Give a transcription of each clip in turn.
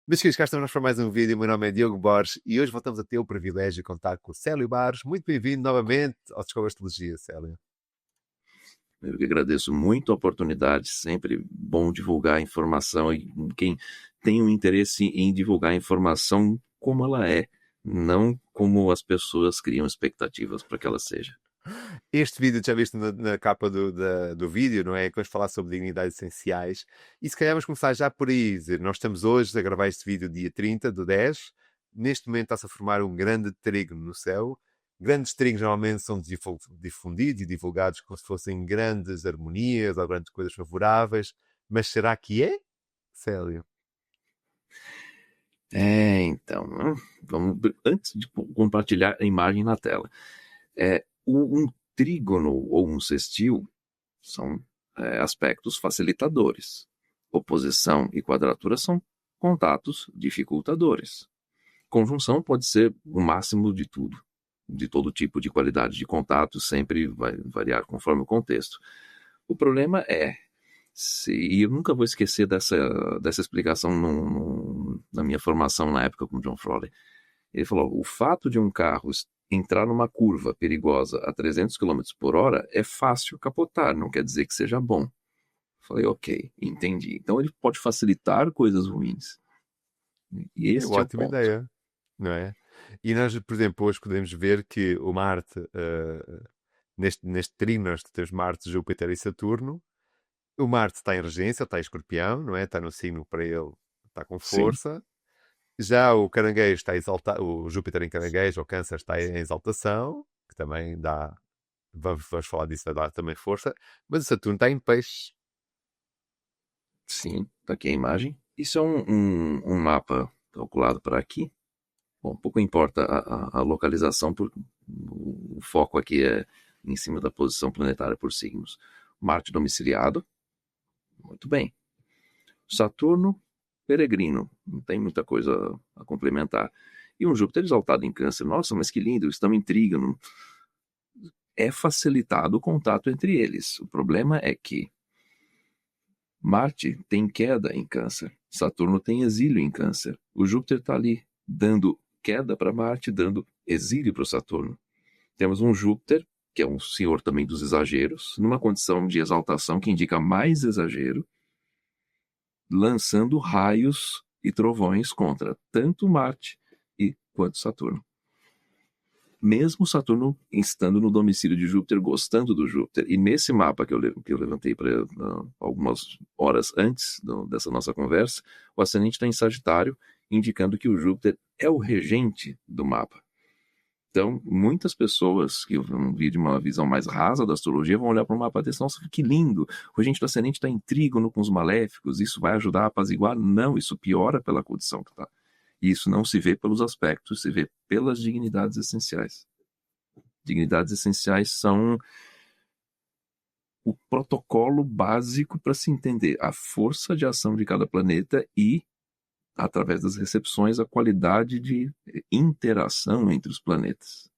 Meus queridos, cá estamos nós para mais um vídeo. O meu nome é Diogo Borges e hoje voltamos a ter o privilégio de contar com o Célio Barros. Muito bem-vindo novamente ao Descobre Astrologia, Célio. Eu que agradeço muito a oportunidade, sempre bom divulgar a informação e quem tem um interesse em divulgar a informação como ela é, não como as pessoas criam expectativas para que ela seja. Este vídeo já viste na capa do vídeo, não é? Que vamos falar sobre dignidades essenciais. E se calhar vamos começar já por aí. Dizer, nós estamos hoje a gravar este vídeo dia 30 do 10. Neste momento está-se a formar um grande trígono no céu. Grandes trígonos normalmente são difundidos e divulgados como se fossem grandes harmonias ou grandes coisas favoráveis. Mas será que é, Célio? Então, vamos, antes de compartilhar a imagem na tela, um trígono ou um sextil são aspectos facilitadores. Oposição e quadratura são contatos dificultadores. Conjunção pode ser o máximo de tudo, de todo tipo de qualidade de contato, sempre vai variar conforme o contexto. O problema é, e eu nunca vou esquecer dessa explicação na minha formação na época com John Frawley. Ele falou, o fato de um carro entrar numa curva perigosa a 300 km por hora é fácil capotar, não quer dizer que seja bom. Falei, ok, entendi. Então ele pode facilitar coisas ruins. E É uma este é o ótima ponto. ideia, não é? E nós, por exemplo, hoje podemos ver que o Marte, neste trígono, nós temos Marte, Júpiter e Saturno. O Marte está em regência, está em Escorpião, não é? Está no signo para ele, está com Sim. força. Já o Caranguejo está exaltado, o Júpiter em Caranguejo, ou Câncer, está em exaltação, que também dá, vamos falar disso, vai dar também força. Mas o Saturno está em Peixe. Sim, tá aqui a imagem. Isso é um mapa calculado para aqui. Bom, pouco importa a localização, porque o foco aqui é em cima da posição planetária por signos. Marte domiciliado, muito bem. Saturno, peregrino, não tem muita coisa a complementar. E um Júpiter exaltado em Câncer. Nossa, mas que lindo, estamos em trígono. É facilitado o contato entre eles. O problema é que Marte tem queda em Câncer, Saturno tem exílio em Câncer. O Júpiter está ali dando queda para Marte, dando exílio para o Saturno. Temos um Júpiter, que é um senhor também dos exageros, numa condição de exaltação que indica mais exagero, lançando raios e trovões contra tanto Marte quanto Saturno. Mesmo Saturno estando no domicílio de Júpiter, gostando do Júpiter, e nesse mapa que eu levantei para algumas horas antes dessa nossa conversa, o ascendente está em Sagitário, indicando que o Júpiter é o regente do mapa. Então, muitas pessoas que vão vir de uma visão mais rasa da astrologia vão olhar para o mapa desse, nossa, que lindo, o regente do ascendente está em trígono com os maléficos, isso vai ajudar a apaziguar? Não, isso piora pela condição que está. E isso não se vê pelos aspectos, se vê pelas dignidades essenciais. Dignidades essenciais são o protocolo básico para se entender a força de ação de cada planeta e, através das recepções, a qualidade de interação entre os planetas.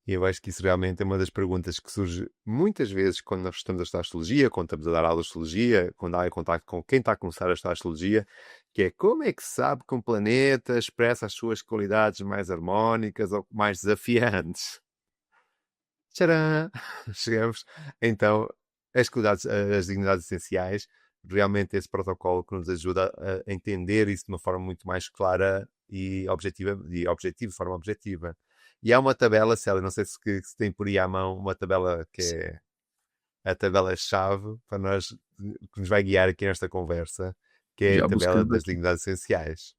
E eu acho que isso realmente é uma das perguntas que surge muitas vezes quando nós estamos a estudar astrologia, quando estamos a dar aulas de astrologia, quando há em contato com quem está a começar a estudar astrologia, que é como é que se sabe que um planeta expressa as suas qualidades mais harmónicas ou mais desafiantes? Tcharam! Chegamos então às dignidades essenciais, realmente esse protocolo que nos ajuda a entender isso de uma forma muito mais clara e objetiva, de forma objetiva. E há uma tabela, Célia, não sei se tem por aí à mão uma tabela que é a tabela-chave para nós, que nos vai guiar aqui nesta conversa, que é a Já tabela buscando das aqui. dignidades essenciais.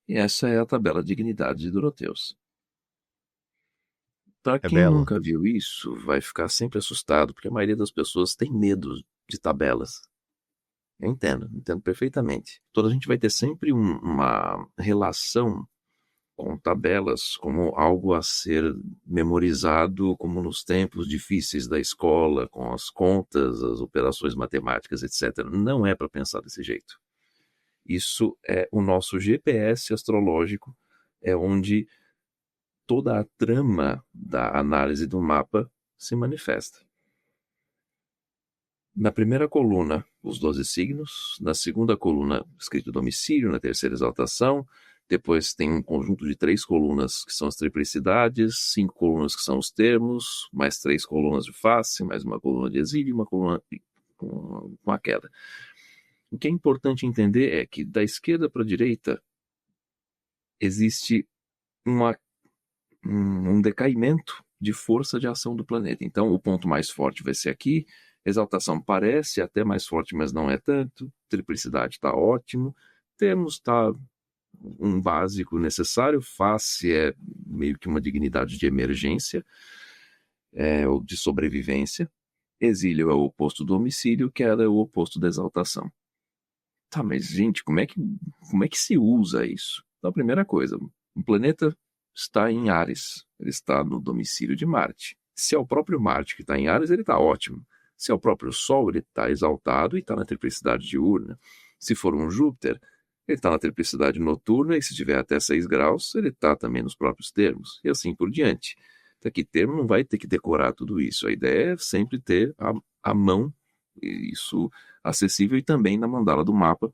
E essa é a tabela Dignidade de Doroteus. Para A quem bela. nunca viu isso, vai ficar sempre assustado, porque a maioria das pessoas tem medo de tabelas. Eu entendo perfeitamente. Toda a gente vai ter sempre uma relação com tabelas como algo a ser memorizado, como nos tempos difíceis da escola, com as contas, as operações matemáticas, etc. Não é para pensar desse jeito. Isso é o nosso GPS astrológico, é onde toda a trama da análise do mapa se manifesta. Na primeira coluna, os 12 signos. Na segunda coluna, escrito domicílio. Na terceira, exaltação. Depois tem um conjunto de 3 colunas, que são as triplicidades, 5 colunas que são os termos, mais 3 colunas de face, mais uma coluna de exílio e uma coluna com a queda. O que é importante entender é que da esquerda para a direita existe um decaimento de força de ação do planeta. Então, o ponto mais forte vai ser aqui. Exaltação parece até mais forte, mas não é tanto. Triplicidade está ótimo. Termos está um básico necessário. Face é meio que uma dignidade de emergência, ou de sobrevivência. Exílio é o oposto do homicídio, queda é o oposto da exaltação. Tá, mas gente, como é que se usa isso? Então, a primeira coisa, o planeta está em Áries, ele está no domicílio de Marte. Se é o próprio Marte que está em Áries, ele está ótimo. Se é o próprio Sol, ele está exaltado e está na triplicidade diurna. Se for um Júpiter, ele está na triplicidade noturna e se tiver até 6 graus, ele está também nos próprios termos, e assim por diante. Então, aqui, termo não vai ter que decorar tudo isso. A ideia é sempre ter a mão, isso acessível, e também na mandala do mapa,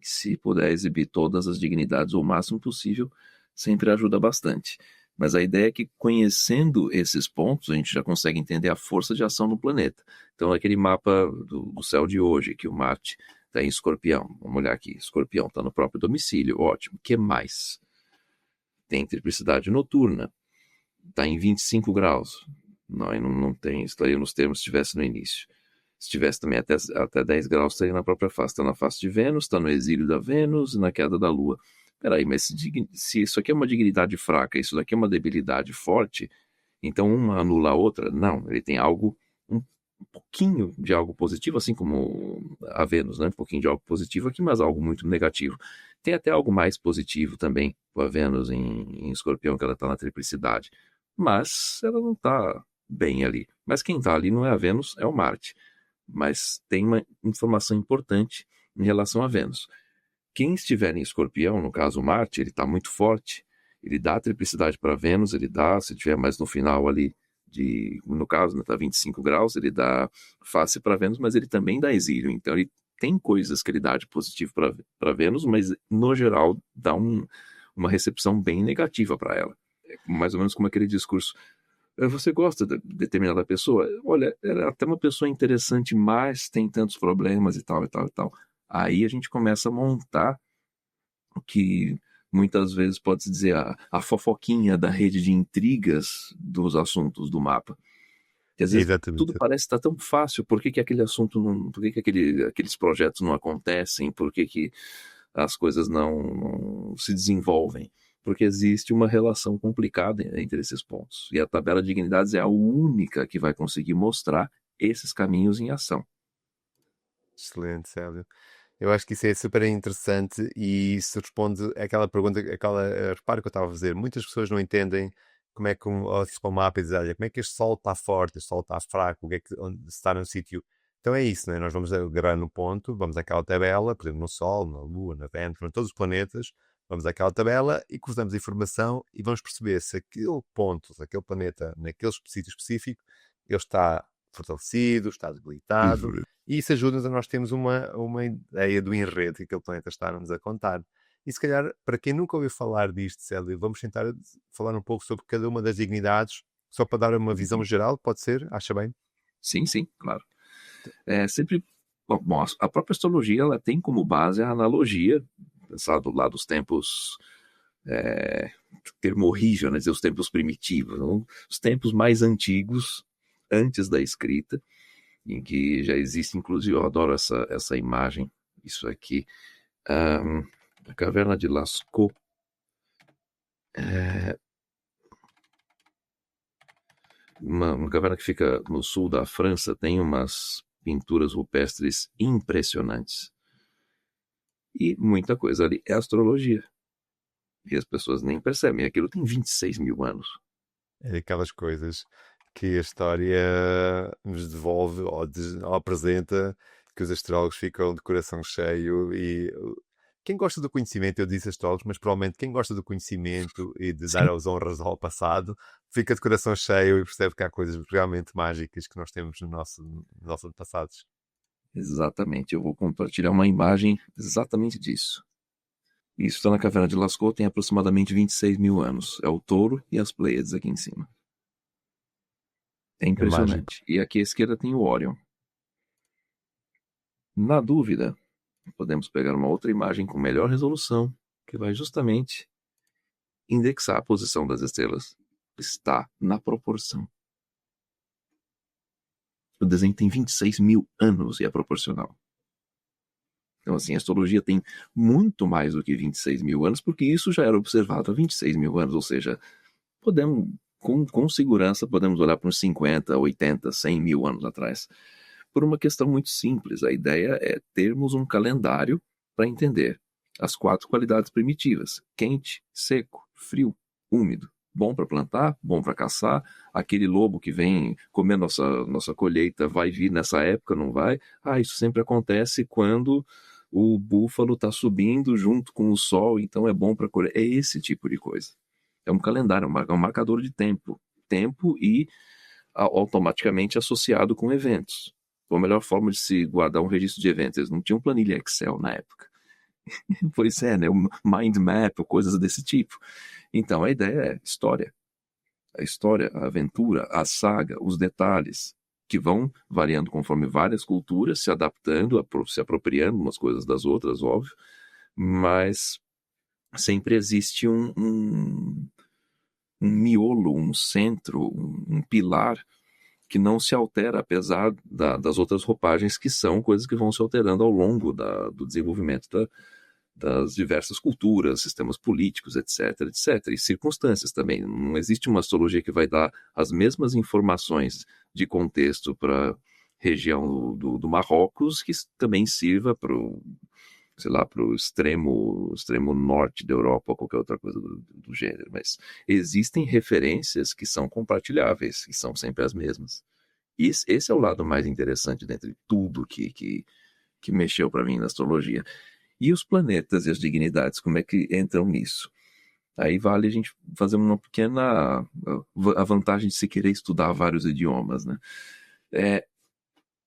se puder exibir todas as dignidades o máximo possível, sempre ajuda bastante. Mas a ideia é que, conhecendo esses pontos, a gente já consegue entender a força de ação no planeta. Então, aquele mapa do céu de hoje, que o Marte está em Escorpião. Vamos olhar aqui. Escorpião está no próprio domicílio. Ótimo. O que mais? Tem triplicidade noturna. Está em 25 graus. Não tem, estaria nos termos se estivesse no início. Se tivesse também até 10 graus, estaria na própria face. Está na face de Vênus, está no exílio da Vênus e na queda da Lua. Peraí, mas se isso aqui é uma dignidade fraca, isso daqui é uma debilidade forte, então uma anula a outra? Não, ele tem algo, um pouquinho de algo positivo, assim como a Vênus, né? Um pouquinho de algo positivo aqui, mas algo muito negativo. Tem até algo mais positivo também, com a Vênus em Escorpião, que ela está na triplicidade. Mas ela não está bem ali. Mas quem está ali não é a Vênus, é o Marte. Mas tem uma informação importante em relação a Vênus. Quem estiver em Escorpião, no caso Marte, ele está muito forte, ele dá triplicidade para Vênus, ele dá, se tiver mais no final ali, no caso, está 25 graus, ele dá face para Vênus, mas ele também dá exílio. Então ele tem coisas que ele dá de positivo para Vênus, mas no geral dá uma recepção bem negativa para ela. É mais ou menos como aquele discurso: você gosta de determinada pessoa? Olha, ela é até uma pessoa interessante, mas tem tantos problemas e tal, e tal, e tal. Aí a gente começa a montar o que muitas vezes pode-se dizer a fofoquinha da rede de intrigas dos assuntos do mapa. Que às vezes tudo Exatamente. parece estar tão fácil, por que aquele assunto não, por que aqueles projetos não acontecem, por que as coisas não se desenvolvem? Porque existe uma relação complicada entre esses pontos. E a tabela de dignidades é a única que vai conseguir mostrar esses caminhos em ação. Excelente, Célio. Eu acho que isso é super interessante e isso responde àquela pergunta, reparo que eu estava a fazer. Muitas pessoas não entendem como é que se com o mapa e dizem, olha, como é que este sol está forte, este sol está fraco, o que é que, onde se está no sítio. Então é isso, né? Nós vamos agarrar no ponto, vamos àquela tabela, por exemplo, no Sol, na Lua, na Vênus, em todos os planetas, vamos àquela tabela e cruzamos a informação e vamos perceber se aquele ponto, se aquele planeta, naquele sítio específico, ele está fortalecido, está debilitado. E isso ajuda-nos a nós termos uma ideia do enredo que aquele planeta está-nos a contar. E se calhar, para quem nunca ouviu falar disto, Célio, vamos tentar falar um pouco sobre cada uma das dignidades, só para dar uma visão geral, pode ser? Acha bem? Sim, sim, claro. É sempre. Bom, a própria astrologia ela tem como base a analogia, pensado lá dos tempos termorrígio, né, dizer, os tempos primitivos, não? Os tempos mais antigos, antes da escrita, em que já existe, inclusive, eu adoro essa imagem, isso aqui, a caverna de Lascaux, uma caverna que fica no sul da França, tem umas pinturas rupestres impressionantes. E muita coisa ali é astrologia. E as pessoas nem percebem. Aquilo tem 26 mil anos. É daquelas coisas que a história nos devolve ou apresenta, que os astrólogos ficam de coração cheio e quem gosta do conhecimento, eu disse astrólogos, mas provavelmente quem gosta do conhecimento e de dar as honras ao passado, fica de coração cheio e percebe que há coisas realmente mágicas que nós temos nos nossos antepassados. Exatamente, eu vou compartilhar uma imagem exatamente disso. Isso está na caverna de Lascaux, tem aproximadamente 26 mil anos. É o touro e as Pleiades aqui em cima. É impressionante. E aqui à esquerda tem o Órion. Na dúvida, podemos pegar uma outra imagem com melhor resolução, que vai justamente indexar a posição das estrelas. Está na proporção. O desenho tem 26 mil anos e é proporcional. Então, assim, a astrologia tem muito mais do que 26 mil anos, porque isso já era observado há 26 mil anos, ou seja, podemos, com segurança, podemos olhar para uns 50, 80, 100 mil anos atrás. Por uma questão muito simples, a ideia é termos um calendário para entender as 4 qualidades primitivas: quente, seco, frio, úmido. Bom para plantar, bom para caçar. Aquele lobo que vem comer nossa colheita vai vir nessa época, não vai? Isso sempre acontece quando o búfalo está subindo junto com o sol, então é bom para colher. É esse tipo de coisa. É um calendário, é um marcador de tempo. Tempo e automaticamente associado com eventos. Foi a melhor forma de se guardar um registro de eventos. Eles não tinham planilha Excel na época. Pois é, né? O mind map, coisas desse tipo. Então, a ideia é história. A história, a aventura, a saga, os detalhes, que vão variando conforme várias culturas, se adaptando, se apropriando umas coisas das outras, óbvio, mas sempre existe um miolo, um centro, um pilar que não se altera, apesar das outras roupagens, que são coisas que vão se alterando ao longo do desenvolvimento das diversas culturas, sistemas políticos, etc, etc, e circunstâncias também. Não existe uma astrologia que vai dar as mesmas informações de contexto para a região do Marrocos, que também sirva para o extremo norte da Europa ou qualquer outra coisa do gênero. Mas existem referências que são compartilháveis, que são sempre as mesmas. E esse é o lado mais interessante dentre tudo que mexeu para mim na astrologia. E os planetas e as dignidades, como é que entram nisso? Aí vale a gente fazer uma pequena a vantagem de se querer estudar vários idiomas, né?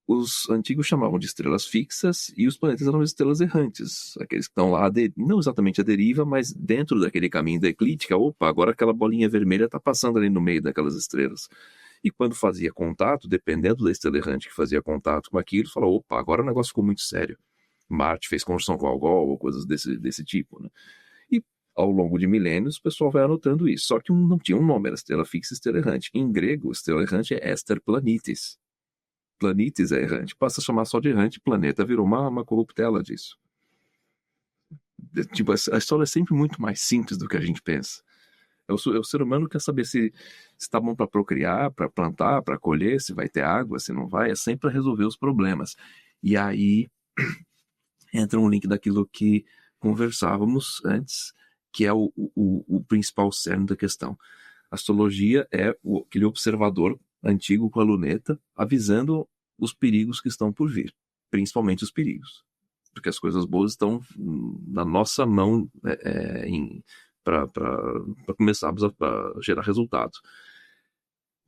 Os antigos chamavam de estrelas fixas e os planetas eram estrelas errantes, aqueles que estão lá, não exatamente à deriva, mas dentro daquele caminho da eclíptica. Opa, agora aquela bolinha vermelha está passando ali no meio daquelas estrelas. E quando fazia contato, dependendo da estrela errante que fazia contato com aquilo, falou, opa, agora o negócio ficou muito sério. Marte fez conjunção com Algol ou coisas desse tipo, né? E ao longo de milênios o pessoal vai anotando isso. Só que não tinha um nome, era estrela fixa e estrela errante. Em grego, estrela errante é Ester Planitis. Planitis é errante. Passa a chamar só de errante, planeta virou uma corruptela disso. Tipo, a história é sempre muito mais simples do que a gente pensa. O ser humano quer saber se está bom para procriar, para plantar, para colher, se vai ter água, se não vai. É sempre para resolver os problemas. E aí entra um link daquilo que conversávamos antes, que é o principal cerne da questão. A astrologia é aquele observador antigo com a luneta, avisando os perigos que estão por vir, principalmente os perigos, porque as coisas boas estão na nossa mão para começarmos a gerar resultados.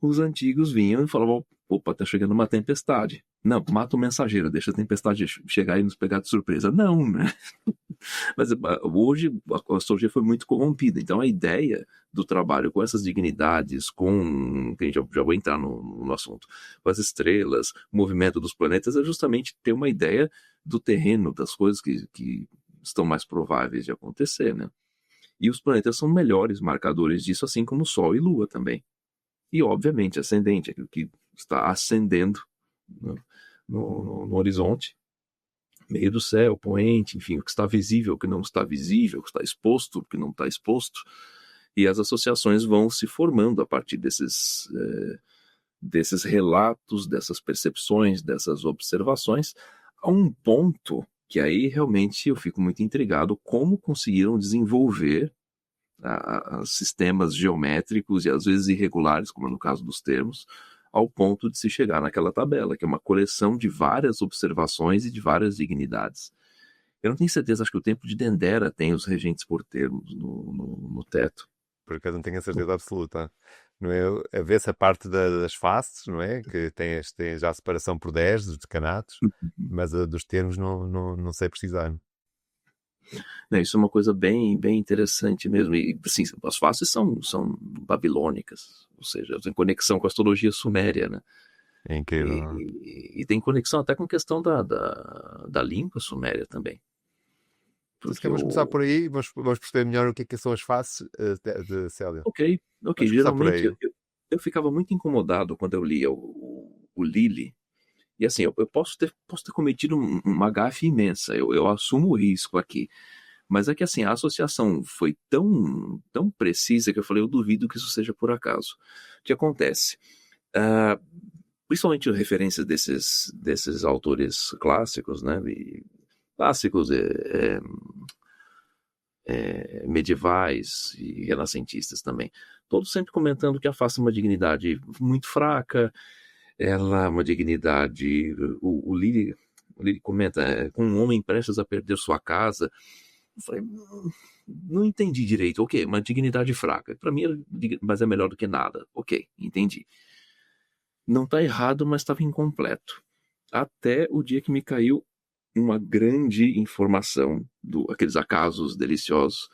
Os antigos vinham e falavam, opa, tá chegando uma tempestade. Não, mata o mensageiro, deixa a tempestade chegar e nos pegar de surpresa. Não, né? Mas hoje a astrologia foi muito corrompida, então a ideia do trabalho com essas dignidades, que a gente já vou entrar no assunto, com as estrelas, o movimento dos planetas, é justamente ter uma ideia do terreno, das coisas que estão mais prováveis de acontecer, né? E os planetas são melhores marcadores disso, assim como o Sol e Lua também. E, obviamente, ascendente, aquilo que está ascendendo no horizonte, meio do céu, poente, enfim, o que está visível, o que não está visível, o que está exposto, o que não está exposto. E as associações vão se formando a partir desses relatos, dessas percepções, dessas observações, a um ponto que aí realmente eu fico muito intrigado como conseguiram desenvolver sistemas geométricos e às vezes irregulares, como no caso dos termos, ao ponto de se chegar naquela tabela, que é uma coleção de várias observações e de várias dignidades. Eu não tenho certeza, acho que o templo de Dendera tem os regentes porteiros no teto. Por acaso não tenho a certeza absoluta. Não é? A ver-se a parte das faces, não é? Que tem já a separação por 10 dos decanatos, mas a dos termos não sei precisar. Né, isso é uma coisa bem, bem interessante mesmo. E, assim, as faces são babilônicas, ou seja, tem conexão com a astrologia suméria, né? É incrível. E tem conexão até com a questão da língua suméria também. Então, se Porque calhar vamos começar por aí, vamos perceber melhor o que são as faces de Célia. Ok. Vamos começar por Geralmente aí. eu ficava muito incomodado quando eu lia o Lilly. E assim, eu posso ter cometido uma gafe imensa, eu assumo o risco aqui. Mas é que assim, a associação foi tão precisa que eu falei, eu duvido que isso seja por acaso. O que acontece? Ah, principalmente referências desses autores clássicos, né? Clássicos medievais e renascentistas também. Todos sempre comentando que a face é uma dignidade muito fraca, ela é uma dignidade. O Lili comenta, com um homem prestes a perder sua casa. Eu falei, não entendi direito. Ok, uma dignidade fraca. Para mim, mas é melhor do que nada. Ok, entendi. Não está errado, mas estava incompleto. Até o dia que me caiu uma grande informação aqueles acasos deliciosos,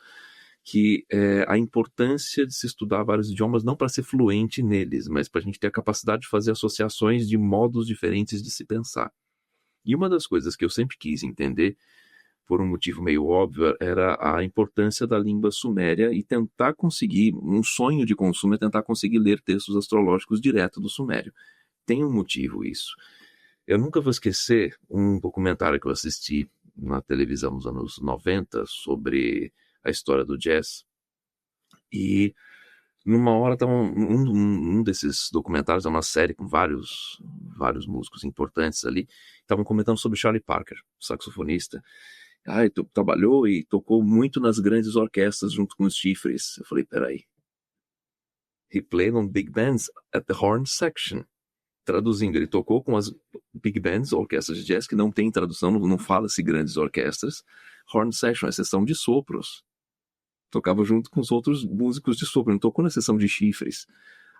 que é a importância de se estudar vários idiomas, não para ser fluente neles, mas para a gente ter a capacidade de fazer associações de modos diferentes de se pensar. E uma das coisas que eu sempre quis entender, por um motivo meio óbvio, era a importância da língua suméria e tentar conseguir, um sonho de consumo é tentar conseguir ler textos astrológicos direto do sumério. Tem um motivo isso. Eu nunca vou esquecer um documentário que eu assisti na televisão nos anos 90 sobre a história do jazz. E numa hora tava um desses documentários, é uma série com vários músicos importantes ali, estavam comentando sobre Charlie Parker, saxofonista. Trabalhou e tocou muito nas grandes orquestras junto com os chifres. Eu falei, peraí. He played on big bands at the horn section. Traduzindo, ele tocou com as big bands, orquestras de jazz, que não tem tradução, não fala-se grandes orquestras. Horn section é sessão de sopros. Tocava junto com os outros músicos de sopro, não tocou na sessão de chifres.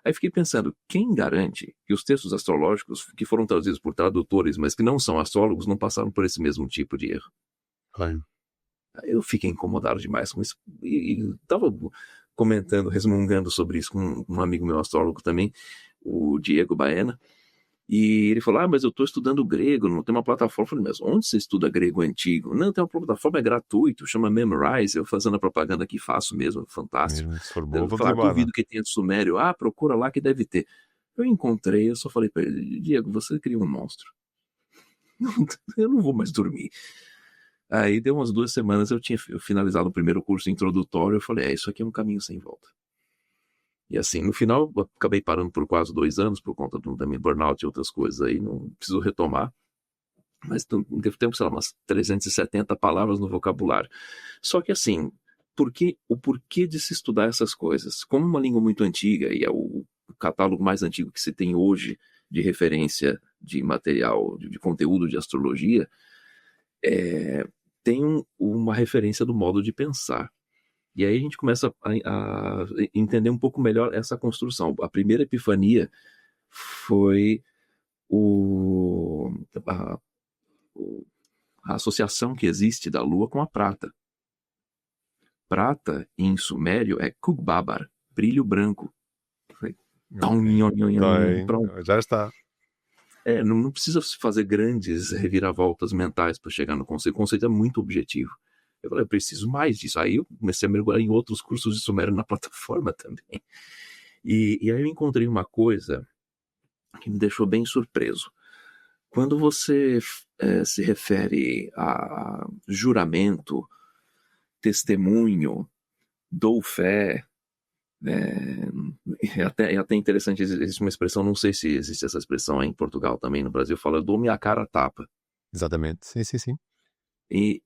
Aí fiquei pensando, quem garante que os textos astrológicos que foram traduzidos por tradutores, mas que não são astrólogos, não passaram por esse mesmo tipo de erro? Claro. Aí eu fiquei incomodado demais com isso. E estava comentando, resmungando sobre isso com um amigo meu astrólogo também, o Diego Baena. E ele falou, mas eu estou estudando grego, não tem uma plataforma. Eu falei, mas onde você estuda grego antigo? Não, tem uma plataforma, é gratuito, chama Memrise. Eu fazendo a propaganda que faço mesmo, fantástico. Mesmo se for bom, Eu vamos falei, embora. duvido que tenha de sumério. Procura lá que deve ter. Eu encontrei, eu só falei para ele, Diego, você cria um monstro. Eu não vou mais dormir. Aí deu umas 2 semanas, eu tinha finalizado o primeiro curso introdutório, eu falei, isso aqui é um caminho sem volta. E assim, no final, eu acabei parando por quase 2 anos, por conta do também burnout e outras coisas aí, não preciso retomar. Mas devo ter, sei lá, umas 370 palavras no vocabulário. Só que assim, o porquê de se estudar essas coisas? Como uma língua muito antiga, e é o catálogo mais antigo que se tem hoje de referência de material, de conteúdo de astrologia, tem uma referência do modo de pensar. E aí a gente começa a entender um pouco melhor essa construção. A primeira epifania foi a, a associação que existe da Lua com a prata. Prata, em sumério, é Kugbabar, brilho branco. Okay. Pronto. Já está. Não precisa fazer grandes reviravoltas mentais para chegar no conceito. O conceito é muito objetivo. Eu falei, eu preciso mais disso. Aí eu comecei a mergulhar em outros cursos de sumério na plataforma também. E aí eu encontrei uma coisa que me deixou bem surpreso. Quando você se refere a juramento, testemunho, dou fé, é até interessante, existe uma expressão, não sei se existe essa expressão em Portugal também, no Brasil, fala, eu dou minha cara a tapa. Exatamente, sim. E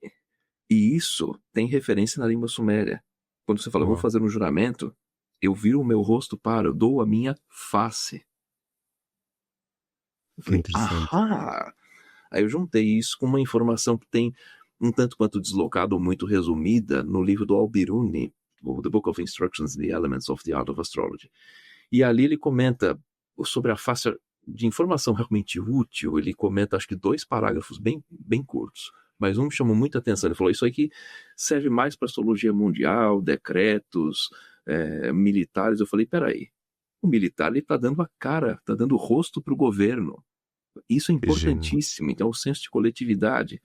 isso tem referência na língua suméria. Quando você fala, eu vou fazer um juramento, eu viro o meu rosto para, eu dou a minha face. Eu falei, interessante. Aí eu juntei isso com uma informação que tem um tanto quanto deslocada ou muito resumida no livro do Al-Biruni, The Book of Instructions and the Elements of the Art of Astrology. E ali ele comenta sobre a face de informação realmente útil. Ele comenta, acho que 2 parágrafos bem, bem curtos, mas um me chamou muita atenção. Ele falou, isso aqui serve mais para astrologia mundial, decretos, militares. Eu falei, peraí, o militar está dando a cara, está dando o rosto para o governo. Isso é importantíssimo. Então, o senso de coletividade.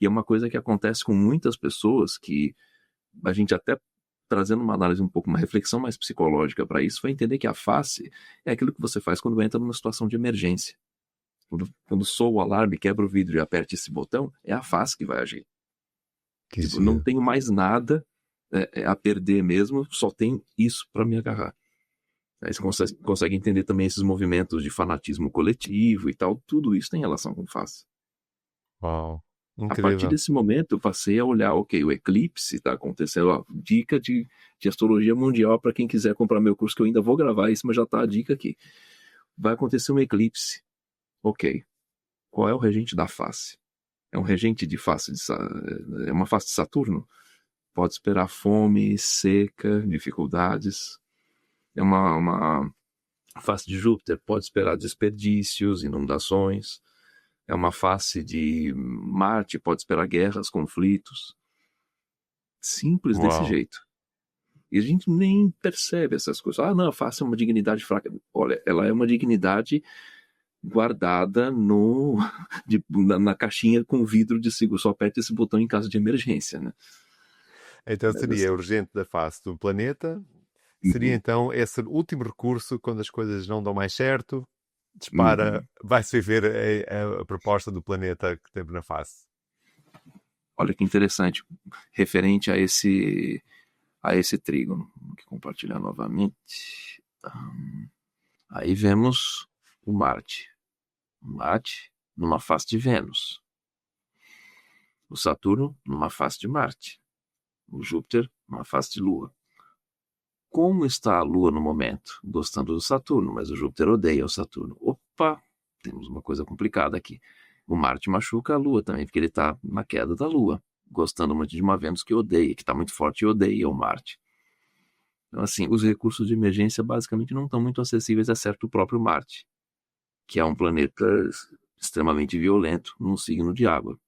E é uma coisa que acontece com muitas pessoas, que a gente até trazendo uma análise um pouco, uma reflexão mais psicológica para isso, foi entender que a face é aquilo que você faz quando entra numa situação de emergência. Quando soa o alarme, quebra o vidro e aperta esse botão, é a face que vai agir. Tipo, não tenho mais nada a perder mesmo, só tenho isso para me agarrar. Aí você consegue entender também esses movimentos de fanatismo coletivo e tal, tudo isso tem relação com face. Uau, incrível. A partir desse momento eu passei a olhar, ok, o eclipse está acontecendo, ó, dica de astrologia mundial para quem quiser comprar meu curso, que eu ainda vou gravar isso, mas já está a dica aqui. Vai acontecer um eclipse. Ok, qual é o regente da face? É um regente de face, é uma face de Saturno? Pode esperar fome, seca, dificuldades. É uma face de Júpiter, pode esperar desperdícios, inundações. É uma face de Marte, pode esperar guerras, conflitos. Simples desse jeito. E a gente nem percebe essas coisas. Ah, não, a face é uma dignidade fraca. Olha, ela é uma dignidade guardada na caixinha com vidro de seguro. Só aperta esse botão em caso de emergência, né? Então seria urgente da face do planeta. Seria então esse último recurso quando as coisas não dão mais certo. Dispara, vai-se viver a proposta do planeta que teve na face. Olha que interessante. Referente a esse trígono. Vou compartilhar novamente. Aí vemos o Marte. O Marte numa face de Vênus. O Saturno numa face de Marte. O Júpiter numa face de Lua. Como está a Lua no momento? Gostando do Saturno, mas o Júpiter odeia o Saturno. Opa, temos uma coisa complicada aqui. O Marte machuca a Lua também, porque ele está na queda da Lua, gostando muito de uma Vênus que odeia, que está muito forte e odeia o Marte. Então, assim, os recursos de emergência basicamente não estão muito acessíveis, exceto o próprio Marte, que é um planeta extremamente violento num signo de água.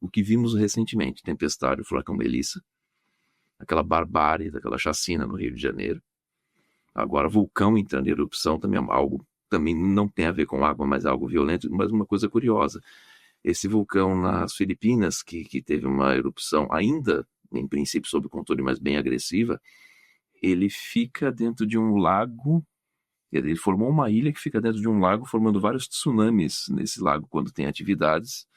O que vimos recentemente, tempestade, o furacão Melissa, aquela barbárie daquela chacina no Rio de Janeiro. Agora, vulcão entrando em erupção também é algo, também não tem a ver com água, mas é algo violento. Mas uma coisa curiosa, esse vulcão nas Filipinas, que teve uma erupção ainda, em princípio, sob controle, mas bem agressiva, ele fica dentro de um lago, ele formou uma ilha que fica dentro de um lago, formando vários tsunamis nesse lago quando tem atividades.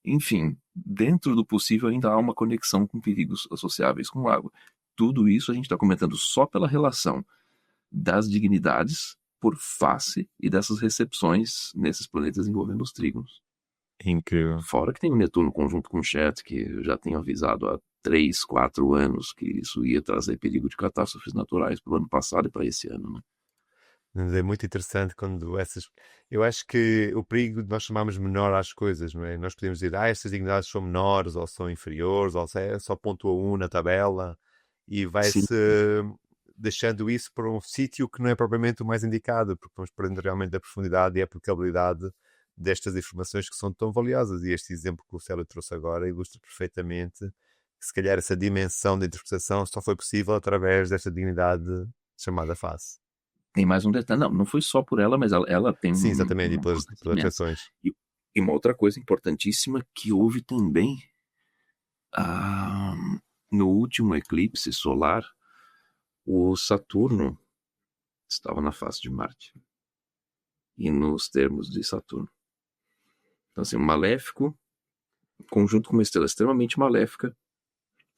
Enfim, dentro do possível ainda há uma conexão com perigos associáveis com água. Tudo isso a gente está comentando só pela relação das dignidades por face e dessas recepções nesses planetas envolvendo os trígonos. Incrível. Fora que tem o Netuno conjunto com o Chet, que eu já tenho avisado há 3, 4 anos que isso ia trazer perigo de catástrofes naturais para o ano passado e para esse ano, né? É muito interessante quando essas... Eu acho que o perigo de nós chamarmos menor às coisas, não é? Nós podemos dizer, estas dignidades são menores, ou são inferiores, ou só pontua 1 na tabela, e vai-se deixando isso para um sítio que não é propriamente o mais indicado, porque vamos perdendo realmente a profundidade e a aplicabilidade destas informações que são tão valiosas. E este exemplo que o Célio trouxe agora ilustra perfeitamente que se calhar essa dimensão de interpretação só foi possível através desta dignidade chamada face. Tem mais um detalhe, não foi só por ela, mas ela tem... Sim, exatamente, e pelas atrações. E uma outra coisa importantíssima que houve também no último eclipse solar, o Saturno estava na face de Marte e nos termos de Saturno. Então, assim, um maléfico, conjunto com uma estrela extremamente maléfica,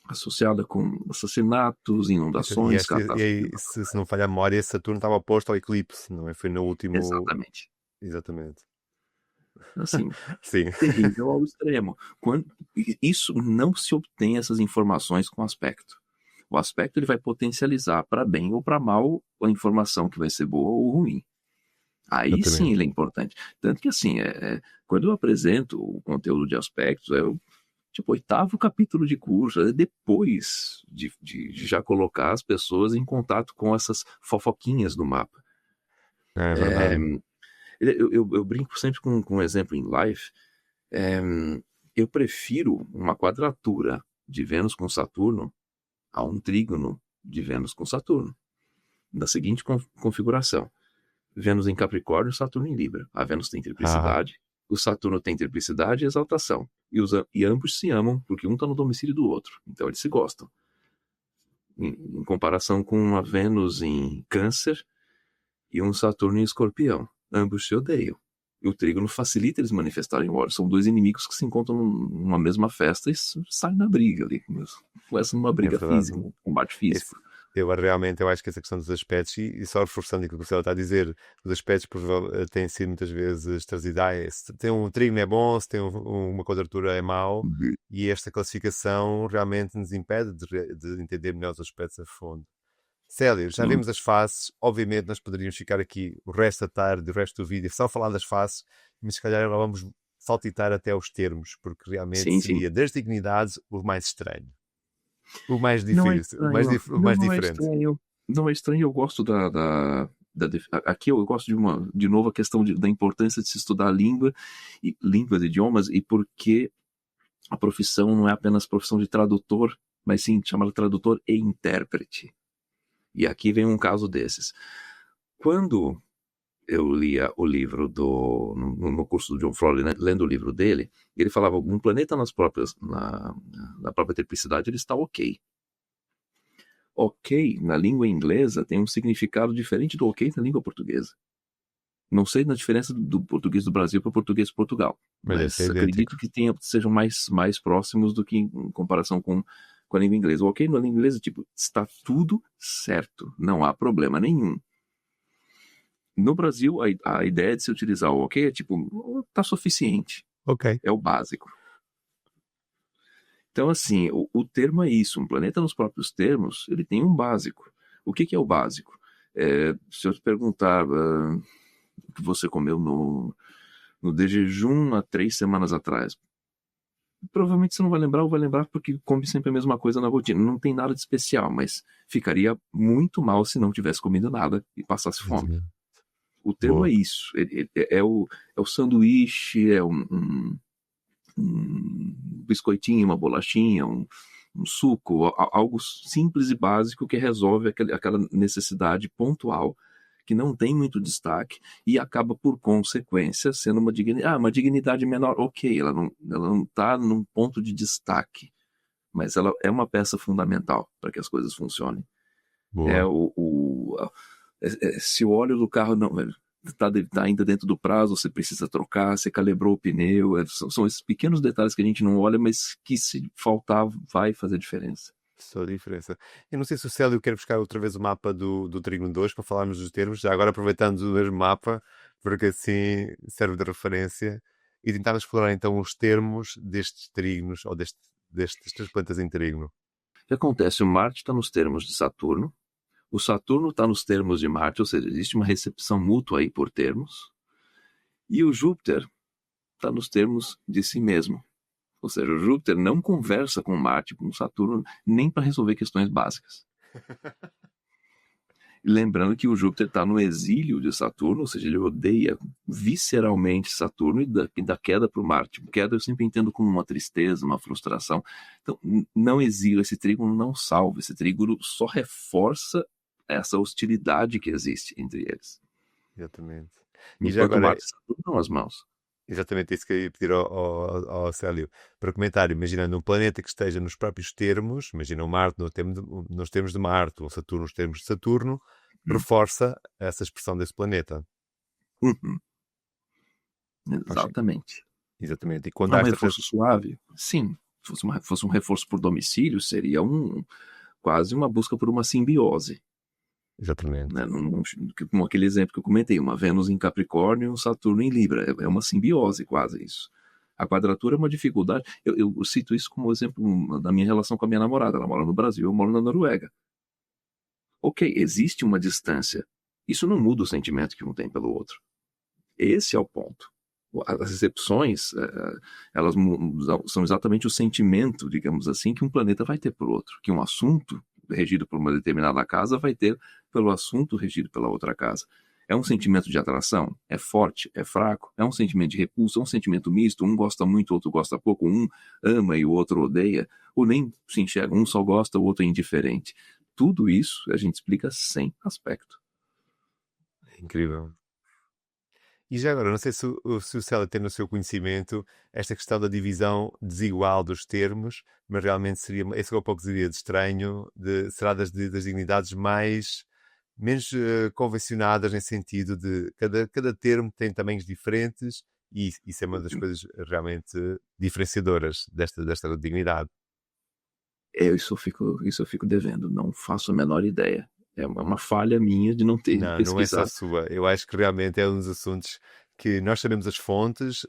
associada com assassinatos, inundações, catástrofes. E se não falha a memória, Saturno estava oposto ao eclipse, não é? Foi no último... Exatamente. Assim, sim. Terrível ao extremo. Isso não se obtém essas informações com aspecto. O aspecto ele vai potencializar para bem ou para mal a informação que vai ser boa ou ruim. Aí sim ele é importante. Tanto que assim, quando eu apresento o conteúdo de aspectos, eu tipo, 8º capítulo de curso, depois de já colocar as pessoas em contato com essas fofoquinhas do mapa. É É, verdade. eu brinco sempre com um exemplo em live. Eu prefiro uma quadratura de Vênus com Saturno a um trígono de Vênus com Saturno, da seguinte configuração: Vênus em Capricórnio, Saturno em Libra. A Vênus tem Ah, triplicidade, o Saturno tem triplicidade e exaltação. E ambos se amam, porque um está no domicílio do outro. Então eles se gostam. Em comparação com uma Vênus em Câncer e um Saturno em Escorpião. Ambos se odeiam. E o trígono facilita eles manifestarem ódio. São dois inimigos que se encontram numa mesma festa e saem na briga ali. Começa numa é briga verdade. física, um combate físico. Realmente eu acho que essa questão dos aspectos, e só reforçando aquilo que o Marcelo está a dizer, os aspectos têm sido muitas vezes trazidos, se tem um trígono é bom, se tem uma quadratura é mau, e esta classificação realmente nos impede de entender melhor os aspectos a fundo. Célio, já Sim, vimos as faces, obviamente nós poderíamos ficar aqui o resto da tarde, o resto do vídeo, só falar das faces, mas se calhar agora vamos saltitar até aos termos, porque realmente sim, sim. seria das dignidades o mais estranho. O mais Não é difícil, estranho. o mais Não é diferente. estranho. Não é estranho. Eu gosto aqui eu gosto de novo a questão da importância de se estudar línguas, idiomas, e porque a profissão não é apenas profissão de tradutor, mas sim chamada tradutor e intérprete. E aqui vem um caso desses. Quando eu lia o livro no curso do John Florey, né, lendo o livro dele, ele falava: um planeta na própria triplicidade, ele está ok. Ok na língua inglesa tem um significado diferente do ok na língua portuguesa. Não sei na diferença do português do Brasil para o português de Portugal, Mas deve ser mas idêntico. acredito que sejam mais próximos do que em comparação com a língua inglesa. O ok na língua inglesa, tipo, está tudo certo, não há problema nenhum. No Brasil, a ideia de se utilizar o ok é tipo, tá suficiente, Ok. é o básico. Então, assim, o termo é isso. Um planeta nos próprios termos, ele tem um básico. O que é o básico? Se eu te perguntar o que você comeu no de jejum há 3 semanas atrás, provavelmente você não vai lembrar, ou vai lembrar porque come sempre a mesma coisa na rotina. Não tem nada de especial, mas ficaria muito mal se não tivesse comido nada e passasse fome. Exatamente. O termo é Boa. isso. É o sanduíche, é um biscoitinho, uma bolachinha, um suco, algo simples e básico que resolve aquela necessidade pontual que não tem muito destaque e acaba, por consequência, sendo uma dignidade menor. Ok, ela não está num ponto de destaque, mas ela é uma peça fundamental para que as coisas funcionem. Boa. Se o óleo do carro não está ainda dentro do prazo, você precisa trocar, você calibrou o pneu, são esses pequenos detalhes que a gente não olha, mas que se faltar vai fazer diferença. Só a diferença. Eu não sei se o Célio quer buscar outra vez o mapa do Trígono 2 para falarmos dos termos, já agora aproveitando o mesmo mapa, porque assim serve de referência, e tentar explorar então os termos destes trígonos, ou destes três planetas em trígono. O que acontece? O Marte está nos termos de Saturno, o Saturno está nos termos de Marte, ou seja, existe uma recepção mútua aí por termos, e o Júpiter está nos termos de si mesmo. Ou seja, o Júpiter não conversa com Marte, com Saturno, nem para resolver questões básicas. E lembrando que o Júpiter está no exílio de Saturno, ou seja, ele odeia visceralmente Saturno e dá queda para o Marte. Queda eu sempre entendo como uma tristeza, uma frustração. Então, não exila, esse trígono não salva, esse trígono só reforça essa hostilidade que existe entre eles. Exatamente. E já Enquanto agora, Marte e Saturno dão as mãos. exatamente isso que eu ia pedir ao Célio para comentar, imaginando um planeta que esteja nos próprios termos, imagina o Marte nos termos de Marte, ou Saturno nos termos de Saturno, reforça essa expressão desse planeta. Uhum. Acho que- Exatamente. Exatamente. E quando É há um esta. reforço suave? Sim. Se fosse um reforço por domicílio, seria quase uma busca por uma simbiose. Exatamente. Né? Como aquele exemplo que eu comentei, uma Vênus em Capricórnio e um Saturno em Libra. É uma simbiose quase isso. A quadratura é uma dificuldade. Eu cito isso como exemplo da minha relação com a minha namorada. Ela mora no Brasil, eu moro na Noruega. Ok, existe uma distância. Isso não muda o sentimento que um tem pelo outro. Esse é o ponto. as excepções, elas são exatamente o sentimento, digamos assim, que um planeta vai ter por outro, que um assunto regido por uma determinada casa vai ter pelo assunto regido pela outra casa. É um sentimento de atração? É forte? É fraco? É um sentimento de repulsa? É um sentimento misto? Um gosta muito, o outro gosta pouco? Um ama e o outro odeia? Ou nem se enxerga? Um só gosta, o outro é indiferente? Tudo isso a gente explica sem aspecto. Incrível. E já agora, não sei se o Célia tem no seu conhecimento esta questão da divisão desigual dos termos, mas realmente seria, esse é um pouco diria de estranho, será das dignidades menos convencionadas, nesse sentido de cada termo tem tamanhos diferentes e isso é uma das coisas realmente diferenciadoras desta dignidade. Isso eu fico devendo, não faço a menor ideia. É uma falha minha de não ter Não é só pesquisado. sua. Eu acho que realmente é um dos assuntos que nós sabemos as fontes,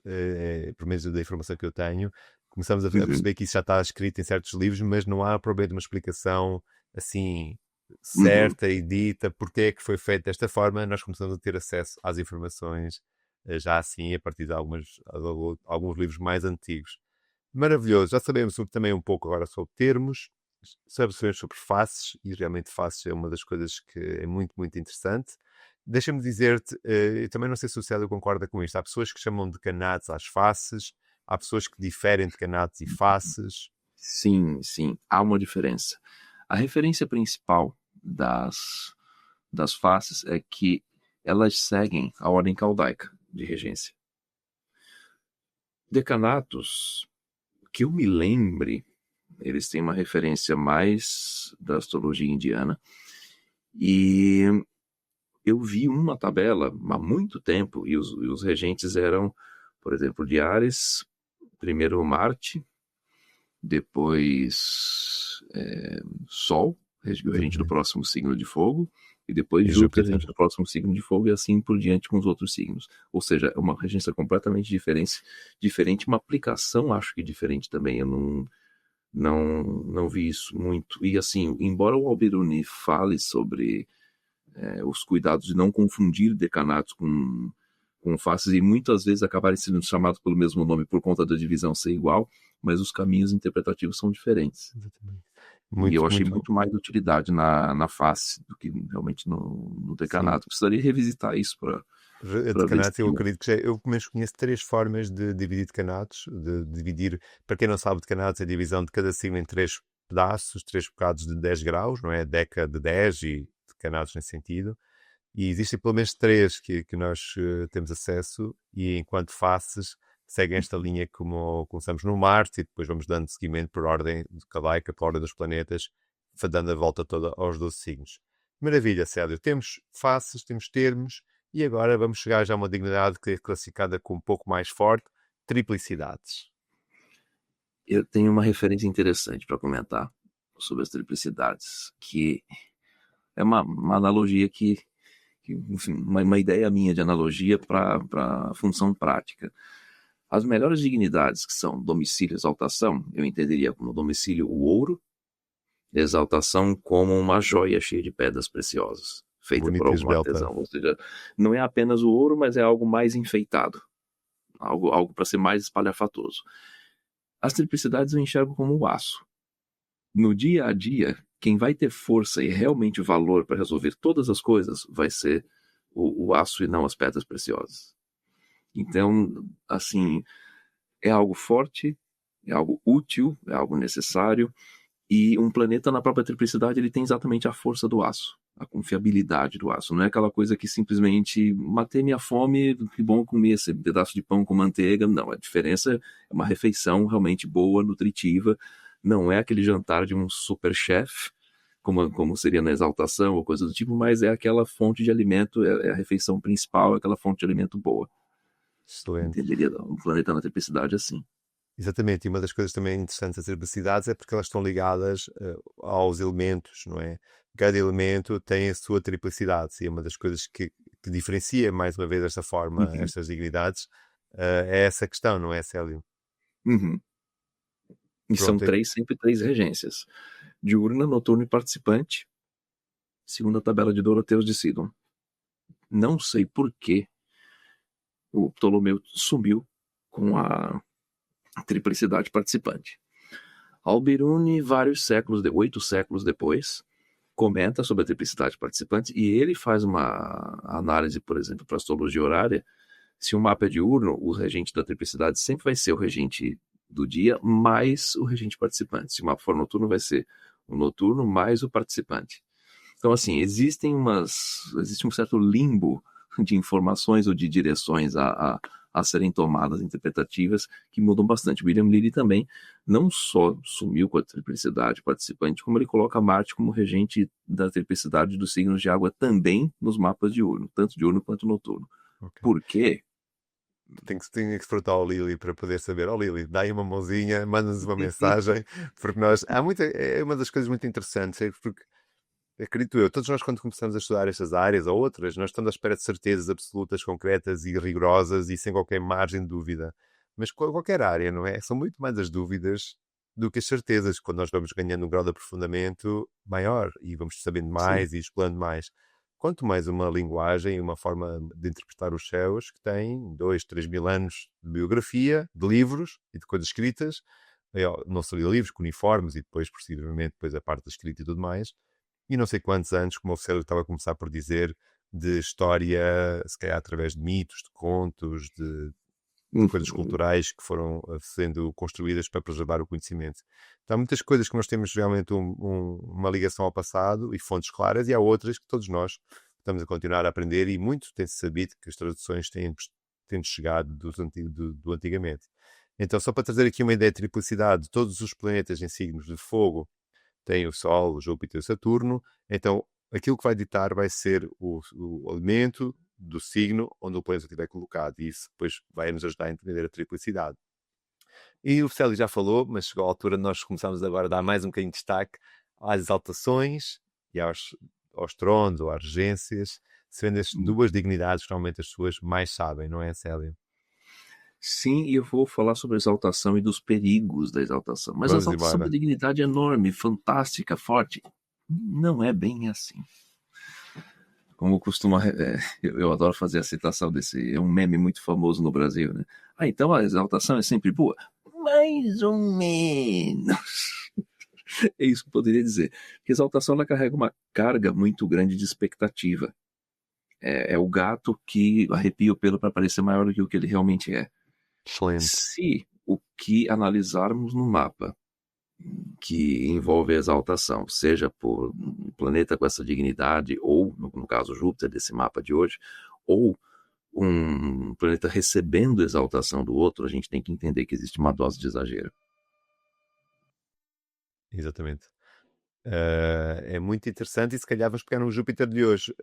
por meio da informação que eu tenho, começamos a Uhum, perceber que isso já está escrito em certos livros, mas não há propriamente uma explicação assim uhum. certa e dita porque é que foi feito desta forma. Nós começamos a ter acesso às informações já assim a partir de alguns livros mais antigos. Maravilhoso. Já sabemos também um pouco agora sobre termos, sabemos sobre faces, e realmente faces é uma das coisas que é muito, muito interessante. Deixa-me dizer-te, eu também não sei se o Célio concorda com isto. Há pessoas que chamam de canatos às faces, há pessoas que diferem de canatos e faces. Sim, sim, há uma diferença. A referência principal das faces é que elas seguem a ordem caldaica de regência. Decanatos, que eu me lembre, eles têm uma referência mais da astrologia indiana, e eu vi uma tabela há muito tempo, e os regentes eram, por exemplo, de Áries, primeiro Marte, depois Sol, o regente do Exatamente. próximo signo de fogo, e depois E Júpiter, Júpiter. regente do próximo signo de fogo, e assim por diante com os outros signos. Ou seja, é uma regência completamente diferente, uma aplicação acho que diferente também. Eu não vi isso muito. E assim, embora o Alberuni fale sobre os cuidados de não confundir decanatos com faces e muitas vezes acabarem sendo chamados pelo mesmo nome por conta da divisão ser igual, mas os caminhos interpretativos são diferentes. Exatamente. E Muito, eu achei muito. muito mais utilidade na face do que realmente no Sim. decanato. Precisaria revisitar isso para ver se Decanatos, eu tinha. acredito que eu pelo menos conheço três formas de dividir decanatos. De dividir, para quem não sabe, decanatos é a divisão de cada signo em três pedaços, três bocados de 10 graus, não é? Deca de 10 e decanatos nesse sentido. E existem pelo menos três que nós temos acesso, e enquanto faces, seguem esta linha como começamos no Marte e depois vamos dando seguimento por ordem de Caldaica, por ordem dos planetas, dando a volta toda aos 12 signos. Maravilha, Célio. Temos faces, temos termos, e agora vamos chegar já a uma dignidade que é classificada como um pouco mais forte: triplicidades. Eu tenho uma referência interessante para comentar sobre as triplicidades, que é uma analogia enfim, uma ideia minha de analogia para função prática. As melhores dignidades, que são domicílio e exaltação, eu entenderia como domicílio o ouro, exaltação como uma joia cheia de pedras preciosas, feita por Bonita e algum esbelta. artesão. Ou seja, não é apenas o ouro, mas é algo mais enfeitado, algo para ser mais espalhafatoso. As triplicidades eu enxergo como o aço. No dia a dia, quem vai ter força e realmente valor para resolver todas as coisas vai ser o aço e não as pedras preciosas. Então, assim, é algo forte, é algo útil, é algo necessário, e um planeta na própria triplicidade ele tem exatamente a força do aço, a confiabilidade do aço. Não é aquela coisa que simplesmente matei minha fome, que bom comer esse pedaço de pão com manteiga. Não, a diferença é uma refeição realmente boa, nutritiva. Não é aquele jantar de um super chef, como seria na exaltação ou coisa do tipo, mas é aquela fonte de alimento, é a refeição principal, é aquela fonte de alimento boa. Excelente. Entenderia um planeta na triplicidade assim. Exatamente, e uma das coisas também interessantes das triplicidades é porque elas estão ligadas aos elementos, não é? Cada elemento tem a sua triplicidade, e é uma das coisas que diferencia, mais uma vez, desta forma, Uhum. estas dignidades, é essa questão, não é, Célio? Uhum. E são Pronto, sempre três regências: diurna, noturno e participante, segundo a tabela de Doroteus de Sidon. Não sei por que o Ptolomeu sumiu com a triplicidade participante. Al-Biruni, 8 séculos depois, comenta sobre a triplicidade participante e ele faz uma análise, por exemplo, para astrologia horária. Se o mapa é diurno, o regente da triplicidade sempre vai ser o regente do dia mais o regente participante. Se o mapa for noturno, vai ser o noturno mais o participante. Então, assim, existe um certo limbo de informações ou de direções a serem tomadas interpretativas que mudam bastante. William Lilly também não só sumiu com a triplicidade participante, como ele coloca Marte como regente da triplicidade dos signos de água também nos mapas diurno, tanto diurno quanto noturno. Okay. Por quê? Tenho que esfrutar o Lili para poder saber. Lili, dá aí uma mãozinha, manda-nos uma mensagem, porque é uma das coisas muito interessantes, porque acredito eu, todos nós quando começamos a estudar estas áreas ou outras, nós estamos à espera de certezas absolutas, concretas e rigorosas e sem qualquer margem de dúvida. Mas qualquer área, não é? São muito mais as dúvidas do que as certezas, quando nós vamos ganhando um grau de aprofundamento maior e vamos sabendo mais e explorando mais. Quanto mais uma linguagem e uma forma de interpretar os céus que tem 2, 3 mil anos de biografia, de livros e de coisas escritas, não só de livros, com uniformes e depois, possivelmente, depois a parte da escrita e tudo mais, e não sei quantos anos, como o Célio estava a começar por dizer, de história, se calhar através de mitos, de contos, de coisas culturais que foram sendo construídas para preservar o conhecimento. Então, há muitas coisas que nós temos realmente uma ligação ao passado e fontes claras, e há outras que todos nós estamos a continuar a aprender, e muito tem-se sabido que as traduções têm chegado do antigamente. Então, só para trazer aqui uma ideia de triplicidade, todos os planetas em signos de fogo têm o Sol, o Júpiter e o Saturno, então aquilo que vai ditar vai ser o elemento do signo onde o planeta estiver colocado, e isso depois vai nos ajudar a entender a triplicidade. E o Célio já falou, mas chegou a altura de nós começarmos agora a dar mais um bocadinho de destaque às exaltações e aos tronos ou às regências, sendo as duas dignidades que normalmente as pessoas mais sabem, não é, Célio? Sim, e eu vou falar sobre a exaltação e dos perigos da exaltação. Mas a exaltação é uma dignidade enorme, fantástica, forte. Não é bem assim. Como costuma... eu adoro fazer a citação desse... É um meme muito famoso no Brasil, né? Então a exaltação é sempre boa? Mais ou menos. É isso que eu poderia dizer. Porque a exaltação ela carrega uma carga muito grande de expectativa. É o gato que arrepia o pelo para parecer maior do que o que ele realmente é. Excelente. Se o que analisarmos no mapa que envolve a exaltação, seja por um planeta com essa dignidade, ou, no caso Júpiter, desse mapa de hoje, ou um planeta recebendo exaltação do outro, a gente tem que entender que existe uma dose de exagero. Exatamente. É muito interessante, e se calhar vamos pegar no Júpiter de hoje.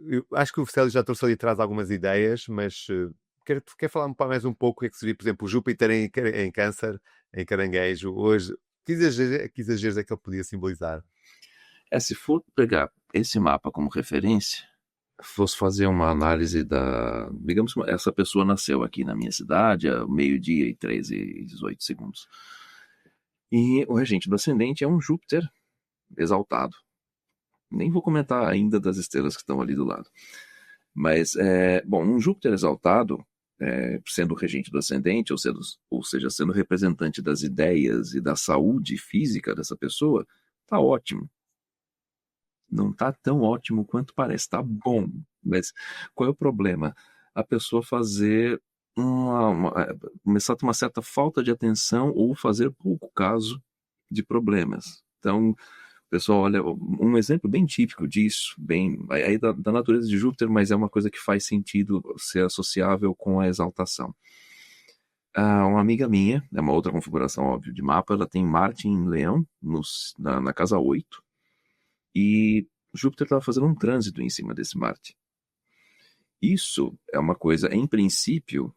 Eu acho que o Célio já trouxe ali atrás algumas ideias, mas quer falar mais um pouco o que seria, por exemplo, o Júpiter em Câncer, em Caranguejo, hoje? Que exageros é que ele podia simbolizar? Se for pegar esse mapa como referência, fosse fazer uma análise da... Digamos que essa pessoa nasceu aqui na minha cidade, ao meio-dia e 13 e 18 segundos. E o regente do ascendente é um Júpiter exaltado. Nem vou comentar ainda das estrelas que estão ali do lado. Mas, um Júpiter exaltado, sendo regente do ascendente, ou seja, sendo representante das ideias e da saúde física dessa pessoa, tá ótimo. Não tá tão ótimo quanto parece, tá bom. Mas qual é o problema? A pessoa fazer começar a ter uma certa falta de atenção ou fazer pouco caso de problemas. Então, pessoal, olha, um exemplo bem típico disso, aí da natureza de Júpiter, mas é uma coisa que faz sentido ser associável com a exaltação. Uma amiga minha, é uma outra configuração, óbvio, de mapa, ela tem Marte em Leão, na casa 8, e Júpiter estava fazendo um trânsito em cima desse Marte. Isso é uma coisa, em princípio,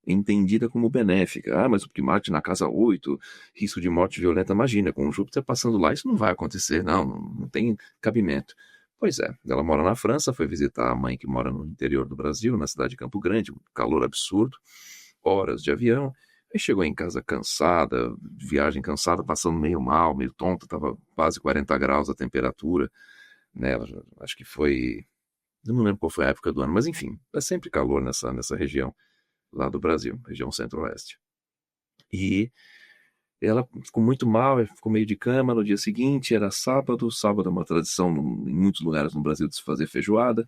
entendida como benéfica. Mas porque Marte na casa 8, risco de morte violenta, imagina, com o Júpiter passando lá, isso não vai acontecer, não tem cabimento. Pois é, ela mora na França, foi visitar a mãe que mora no interior do Brasil, na cidade de Campo Grande, um calor absurdo, horas de avião, aí chegou em casa cansada, viagem cansada, passando meio mal, meio tonta, estava quase 40 graus a temperatura, né? Ela acho que foi Eu não lembro qual foi a época do ano, mas enfim, é sempre calor nessa região lá do Brasil, região centro-oeste. E ela ficou muito mal, ficou meio de cama. No dia seguinte era sábado. Sábado é uma tradição em muitos lugares no Brasil de se fazer feijoada,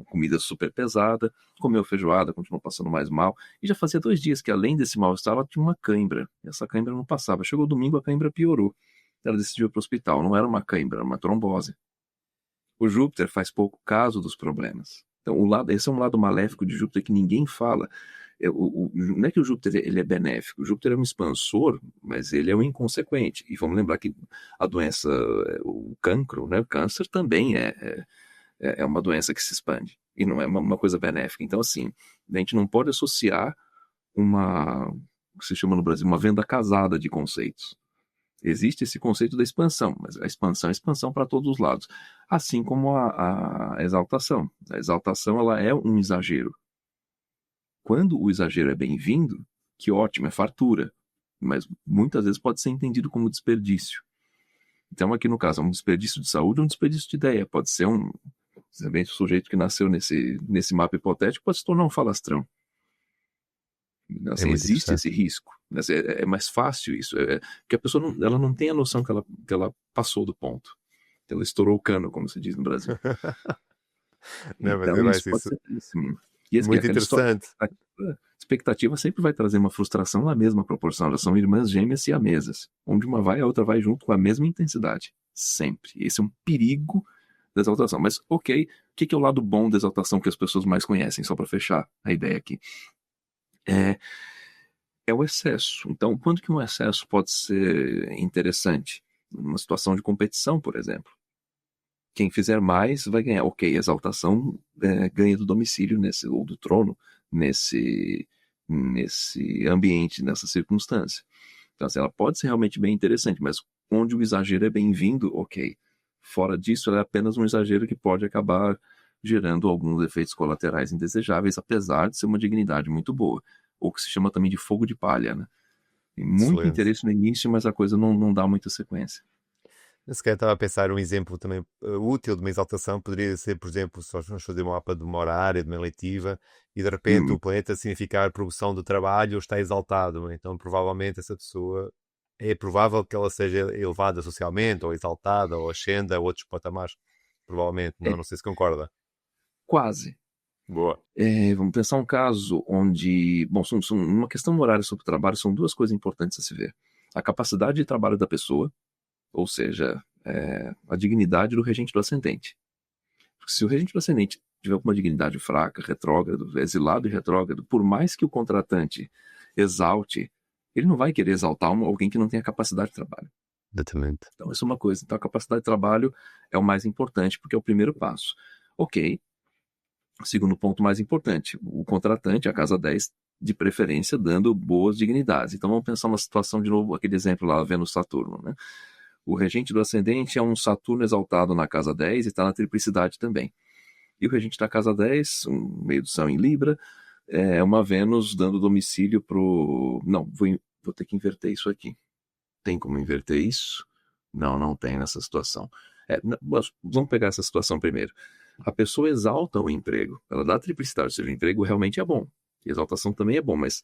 comida super pesada. Comeu feijoada, continuou passando mais mal. E já fazia 2 dias que, além desse mal-estar, ela tinha uma cãibra. E essa cãibra não passava. Chegou domingo, a cãibra piorou. Ela decidiu ir para o hospital. Não era uma cãibra, era uma trombose. O Júpiter faz pouco caso dos problemas. Então, esse é um lado maléfico de Júpiter que ninguém fala. Não é que o Júpiter ele é benéfico. O Júpiter é um expansor, mas ele é um inconsequente. E vamos lembrar que a doença, o cancro, né, o câncer também é uma doença que se expande. E não é uma coisa benéfica. Então, assim, a gente não pode associar o que se chama no Brasil, uma venda casada de conceitos. Existe esse conceito da expansão, mas a expansão é expansão para todos os lados. Assim como a exaltação. A exaltação ela é um exagero. Quando o exagero é bem-vindo, que ótimo, é fartura. Mas muitas vezes pode ser entendido como desperdício. Então, aqui no caso, é um desperdício de saúde ou um desperdício de ideia. Pode ser um sujeito que nasceu nesse mapa hipotético pode se tornar um falastrão. Assim, muito existe interessante. esse risco. É mais fácil isso. Porque a pessoa ela não tem a noção que ela passou do ponto. Ela estourou o cano, como se diz no Brasil. Não, mas Então, eu isso acho pode isso ser péssimo. E assim, muito aquela história, interessante. expectativa sempre vai trazer uma frustração na mesma proporção. Elas são irmãs gêmeas siamesas. Onde uma vai, a outra vai junto com a mesma intensidade. Sempre. Esse é um perigo da exaltação. Mas, ok, o que é o lado bom da exaltação que as pessoas mais conhecem? Só para fechar a ideia aqui. É o excesso. Então, quando que um excesso pode ser interessante? Numa situação de competição, por exemplo. Quem fizer mais vai ganhar. Ok, a exaltação ganha do domicílio ou do trono nesse ambiente, nessa circunstância. Então, assim, ela pode ser realmente bem interessante, mas onde o exagero é bem-vindo, ok. Fora disso, ela é apenas um exagero que pode acabar gerando alguns efeitos colaterais indesejáveis, apesar de ser uma dignidade muito boa. Ou que se chama também de fogo de palha, né? Tem muito Excelente. interesse no início, mas a coisa não dá muita sequência. Eu sequer estava a pensar um exemplo também útil de uma exaltação, poderia ser, por exemplo, se nós vamos fazer um mapa de uma horária, de uma eleitiva, e de repente Hum, o planeta significar promoção do trabalho está exaltado, então provavelmente essa pessoa é provável que ela seja elevada socialmente, ou exaltada, ou ascenda a outros patamares. Provavelmente, é não sei se concorda. quase. Boa. Vamos pensar um caso onde, bom, uma questão no horário sobre o trabalho são duas coisas importantes a se ver. A capacidade de trabalho da pessoa, ou seja, a dignidade do regente do ascendente. Porque se o regente do ascendente tiver uma dignidade fraca, retrógrado, exilado e retrógrado, por mais que o contratante exalte, ele não vai querer exaltar alguém que não tem a capacidade de trabalho. Exatamente. Então, isso é uma coisa. Então, a capacidade de trabalho é o mais importante, porque é o primeiro passo. Ok. Segundo ponto mais importante, o contratante, a casa 10, de preferência, dando boas dignidades. Então, vamos pensar uma situação, de novo, aquele exemplo lá, Vênus-Saturno, né? O regente do ascendente é um Saturno exaltado na casa 10 e está na triplicidade também. E o regente da casa 10, um meio do céu em Libra, é uma Vênus dando domicílio pro... Não, vou ter que inverter isso aqui. Tem como inverter isso? Não tem nessa situação. Vamos pegar essa situação primeiro. A pessoa exalta o emprego. Ela dá triplicidade, ou seja, o emprego realmente é bom. E a exaltação também é bom, mas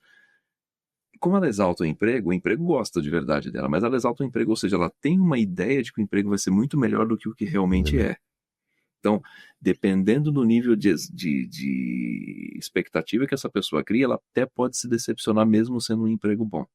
como ela exalta o emprego gosta de verdade dela, mas ela exalta o emprego, ou seja, ela tem uma ideia de que o emprego vai ser muito melhor do que o que realmente é. Então, dependendo do nível de expectativa que essa pessoa cria, ela até pode se decepcionar mesmo sendo um emprego bom.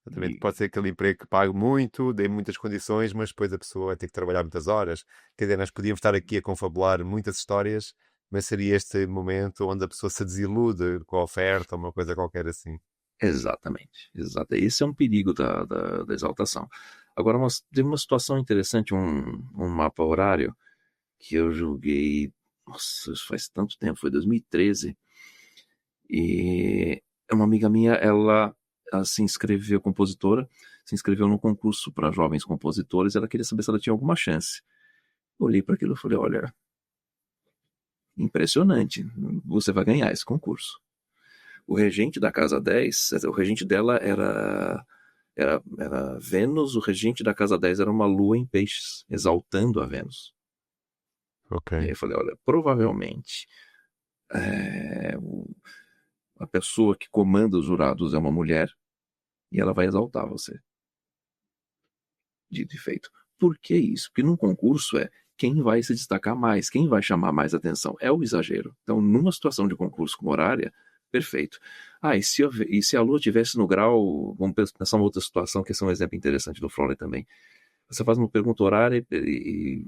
Exatamente. E, Pode ser aquele emprego que pague muito, dê muitas condições, mas depois a pessoa vai ter que trabalhar muitas horas. Quer dizer, nós podíamos estar aqui a confabular muitas histórias, mas seria este momento onde a pessoa se desilude com a oferta, uma coisa qualquer assim. exatamente. Esse é um perigo da exaltação. Agora, teve uma situação interessante, um mapa horário, que eu julguei, nossa, isso faz tanto tempo, foi 2013, e uma amiga minha, ela se inscreveu, compositora, se inscreveu num concurso para jovens compositores, e ela queria saber se ela tinha alguma chance. Olhei para aquilo e falei, olha, impressionante, você vai ganhar esse concurso. O regente da casa 10, o regente dela era Vênus, o regente da casa 10 era uma lua em peixes, exaltando a Vênus. Ok. E aí eu falei, olha, provavelmente é, o- a pessoa que comanda os jurados é uma mulher e ela vai exaltar você. Dito e feito. Por que isso? Porque num concurso é quem vai se destacar mais, quem vai chamar mais atenção. É o exagero. Então, numa situação de concurso com horária, perfeito. E se a Lua tivesse no grau, vamos pensar uma outra situação, que esse é um exemplo interessante do Frole também. Você faz uma pergunta horária e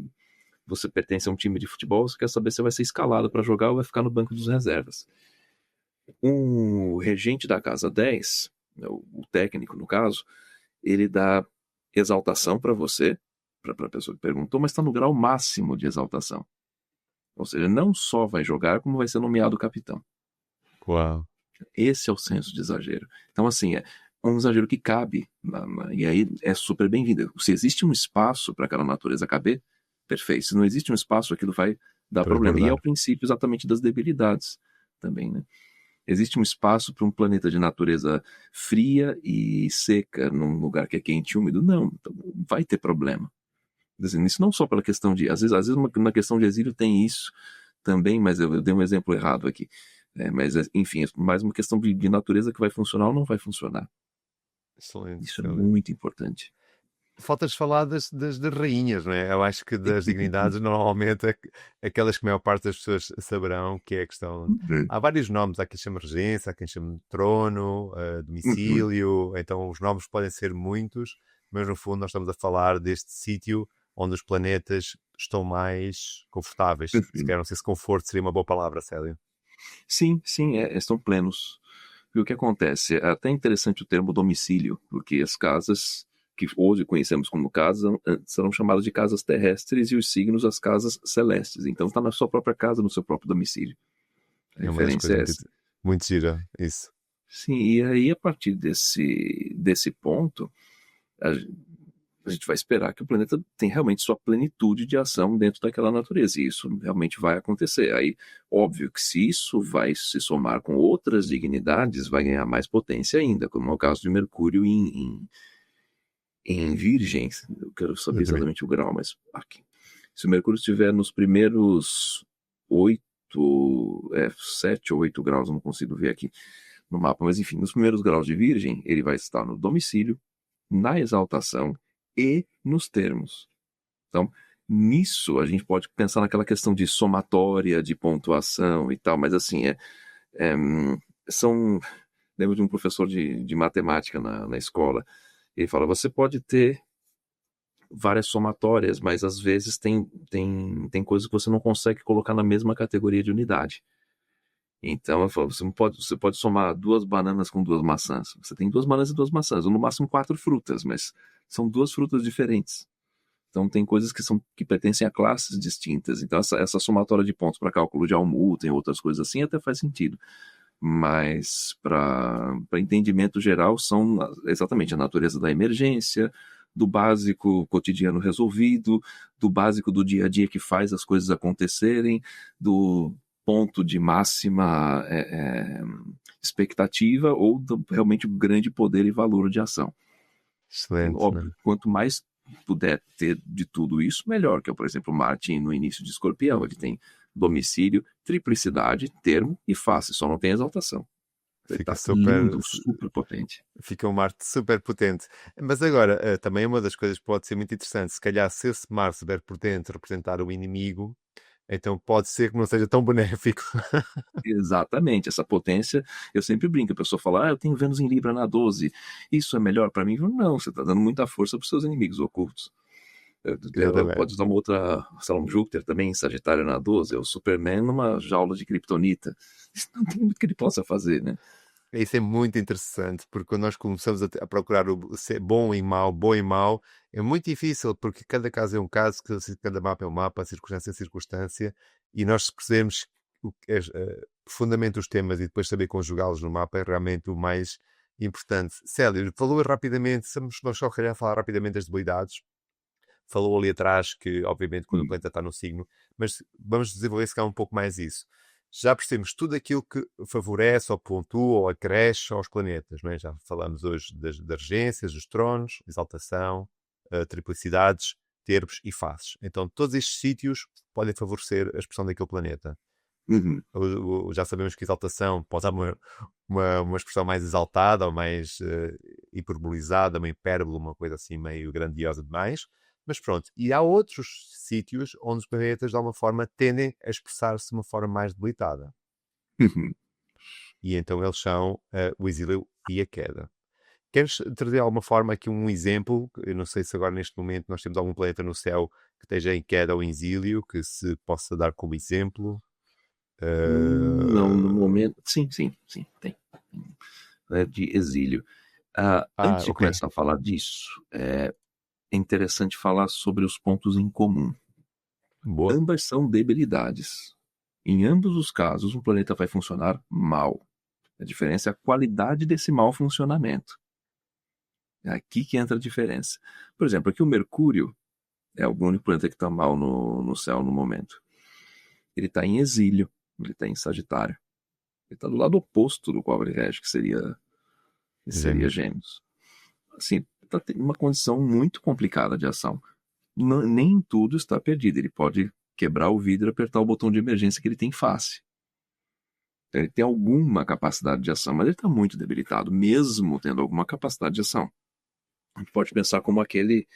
você pertence a um time de futebol, você quer saber se vai ser escalado para jogar ou vai ficar no banco dos reservas. Um regente da casa 10, o técnico no caso, ele dá exaltação para você, para a pessoa que perguntou, mas está no grau máximo de exaltação. Ou seja, não só vai jogar, como vai ser nomeado capitão. Uau. Esse é o senso de exagero. Então, assim, é um exagero que cabe, e aí é super bem-vindo. Se existe um espaço para aquela natureza caber, perfeito. Se não existe um espaço, aquilo vai dar problema. E é Transbordar. o princípio exatamente das debilidades também, né? Existe um espaço para um planeta de natureza fria e seca num lugar que é quente e úmido? Não, então vai ter problema. Dizendo, isso não só pela questão de. Às vezes na questão de exílio tem isso também, mas eu dei um exemplo errado aqui. Enfim, é mais uma questão de natureza que vai funcionar ou não vai funcionar. Excelente, Isso é Célia. muito importante. Faltas falar das rainhas, não é? Eu acho que das dignidades, normalmente, aquelas que a maior parte das pessoas saberão, que é a questão. Há vários nomes, há quem chama regência, há quem chama trono, Uhum. domicílio, então os nomes podem ser muitos, mas no fundo nós estamos a falar deste sítio onde os planetas estão mais confortáveis. Se Perfeito. calhar não sei se conforto seria uma boa palavra, Célio. Sim, sim, estão plenos. E o que acontece? É até interessante o termo domicílio, porque as casas que hoje conhecemos como casas serão chamadas de casas terrestres e os signos as casas celestes. Então está na sua própria casa, no seu próprio domicílio. A É uma das referência coisas é muito, essa. muito gira, isso. Sim, e aí a partir desse ponto, a, a gente vai esperar que o planeta tenha realmente sua plenitude de ação dentro daquela natureza, e isso realmente vai acontecer. Aí, óbvio que se isso vai se somar com outras dignidades, vai ganhar mais potência ainda, como é o caso de Mercúrio em Virgem. Eu quero saber Exatamente. exatamente o grau, mas aqui. Se o Mercúrio estiver nos primeiros 7 ou 8 graus, eu não consigo ver aqui no mapa, mas enfim, nos primeiros graus de Virgem, ele vai estar no domicílio, na exaltação e nos termos. Então, nisso a gente pode pensar naquela questão de somatória, de pontuação e tal, mas assim, é, são. Lembro de um professor de matemática na escola. Ele fala: você pode ter várias somatórias, mas às vezes tem coisas que você não consegue colocar na mesma categoria de unidade. Então, eu falo, você pode somar 2 bananas com 2 maçãs. Você tem 2 bananas e 2 maçãs, ou no máximo 4 frutas, mas são 2 frutas diferentes. Então, tem coisas que pertencem a classes distintas. Então, essa somatória de pontos para cálculo de Almuth e outras coisas assim até faz sentido. Mas, para entendimento geral, são exatamente a natureza da emergência, do básico cotidiano resolvido, do básico do dia a dia que faz as coisas acontecerem, do ponto de máxima expectativa ou realmente grande poder e valor de ação. Excelente, Óbvio, né? quanto mais puder ter de tudo isso, melhor. Que é, por exemplo, Marte no início de Escorpião, ele tem domicílio, triplicidade, termo e face, só não tem exaltação. Ele Fica está super, lindo, super potente. fica um Marte super potente. Mas agora, também uma das coisas que pode ser muito interessante, se calhar se esse Marte estiver por dentro representar o inimigo, então pode ser que não seja tão benéfico. Exatamente, essa potência, eu sempre brinco, a pessoa fala, eu tenho Vênus em Libra na 12, isso é melhor para mim? Não, você está dando muita força para os seus inimigos ocultos. Exatamente. Pode usar uma outra, sei lá, um Júpiter também, Sagitário na 12, é o Superman numa jaula de Kryptonita. Isso não tem muito que ele possa fazer, né? Isso é muito interessante, porque quando nós começamos a procurar o ser bom e mau, é muito difícil, porque cada caso é um caso, cada mapa é um mapa, circunstância é circunstância, e nós se percebemos profundamente os temas e depois saber conjugá-los no mapa é realmente o mais importante. Célio, falou rapidamente, vamos só calhar falar rapidamente das debilidades. Falou ali atrás que, obviamente, quando o planeta está no signo, mas vamos desenvolver se calhar um pouco mais isso. Já percebemos tudo aquilo que favorece ou pontua ou acresce aos planetas, não é? Já falamos hoje das regências, dos tronos, exaltação, triplicidades, termos e faces. Então, todos estes sítios podem favorecer a expressão daquele planeta. Uhum. Já sabemos que exaltação pode dar uma expressão mais exaltada ou mais hiperbolizada, uma hipérbole, uma coisa assim meio grandiosa demais. Mas pronto, e há outros sítios onde os planetas, de alguma forma, tendem a expressar-se de uma forma mais debilitada. Uhum. E então eles são o exílio e a queda. Queres trazer de alguma forma aqui um exemplo? Eu não sei se agora neste momento nós temos algum planeta no céu que esteja em queda ou em exílio, que se possa dar como exemplo. Não, no momento. Sim, tem. É de exílio. Antes de Ok. começar a falar disso, é interessante falar sobre os pontos em comum. Boa. Ambas são debilidades. Em ambos os casos, um planeta vai funcionar mal. A diferença é a qualidade desse mau funcionamento. É aqui que entra a diferença. Por exemplo, aqui o Mercúrio é o único planeta que está mal no céu no momento. Ele está em exílio, ele está em Sagitário. Ele está do lado oposto do qual ele rege, que seria Gêmeos. Assim, está em uma condição muito complicada de ação. Nem tudo está perdido. Ele pode quebrar o vidro e apertar o botão de emergência que ele tem face. Então, ele tem alguma capacidade de ação, mas ele está muito debilitado, mesmo tendo alguma capacidade de ação. A gente pode pensar como aquele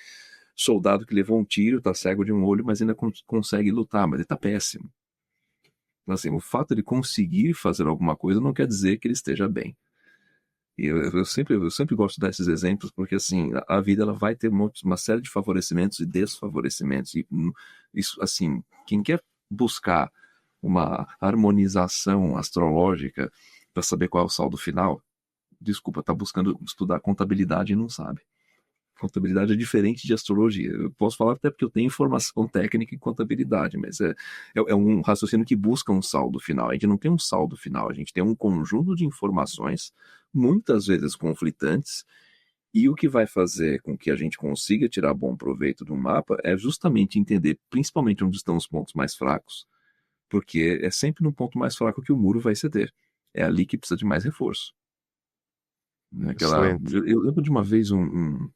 soldado que levou um tiro, está cego de um olho, mas ainda consegue lutar, mas ele está péssimo. Então, assim, o fato de conseguir fazer alguma coisa não quer dizer que ele esteja bem. E eu sempre gosto desses exemplos, porque assim, a vida ela vai ter uma série de favorecimentos e desfavorecimentos. E isso, assim, quem quer buscar uma harmonização astrológica para saber qual é o saldo final, desculpa, tá buscando estudar contabilidade e não sabe. Contabilidade é diferente de astrologia. Eu posso falar até porque eu tenho formação técnica em contabilidade, mas é um raciocínio que busca um saldo final. A gente não tem um saldo final, a gente tem um conjunto de informações, muitas vezes conflitantes, e o que vai fazer com que a gente consiga tirar bom proveito de um mapa é justamente entender, principalmente onde estão os pontos mais fracos, porque é sempre no ponto mais fraco que o muro vai ceder. É ali que precisa de mais reforço. Excelente. Eu lembro de uma vez uma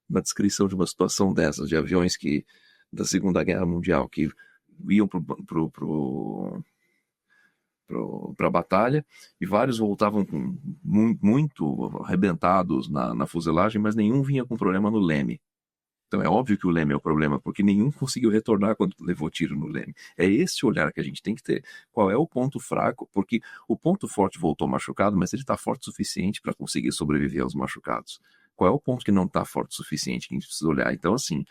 descrição de uma situação dessas, de aviões da Segunda Guerra Mundial que iam para a batalha e vários voltavam com muito arrebentados na fuselagem, mas nenhum vinha com problema no leme. Então é óbvio que o leme é o problema, porque nenhum conseguiu retornar quando levou tiro no leme. É esse olhar que a gente tem que ter. Qual é o ponto fraco? Porque o ponto forte voltou machucado, mas ele está forte o suficiente para conseguir sobreviver aos machucados. Qual é o ponto que não está forte o suficiente que a gente precisa olhar? Então, assim,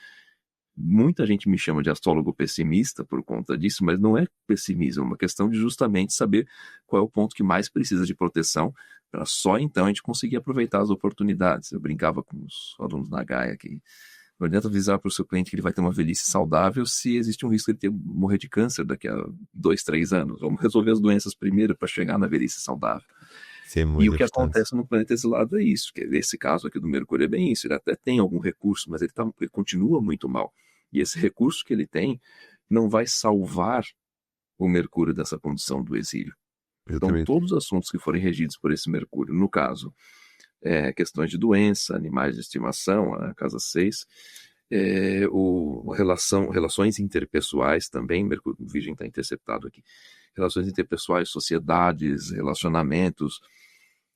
muita gente me chama de astrólogo pessimista por conta disso, mas não é pessimismo, é uma questão de justamente saber qual é o ponto que mais precisa de proteção para só então a gente conseguir aproveitar as oportunidades. Eu brincava com os alunos na Gaia que não adianta avisar para o seu cliente que ele vai ter uma velhice saudável se existe um risco de morrer de câncer daqui a 2, 3 anos. Vamos resolver as doenças primeiro para chegar na velhice saudável. Isso é muito E o que importante. acontece no planeta exilado é isso, que esse caso aqui do Mercúrio é bem isso, ele até tem algum recurso, mas ele continua muito mal. E esse recurso que ele tem não vai salvar o Mercúrio dessa condição do exílio. Então, todos os assuntos que forem regidos por esse Mercúrio, no caso, questões de doença, animais de estimação, a casa 6, relações interpessoais também, Mercúrio Virgem está interceptado aqui, relações interpessoais, sociedades, relacionamentos,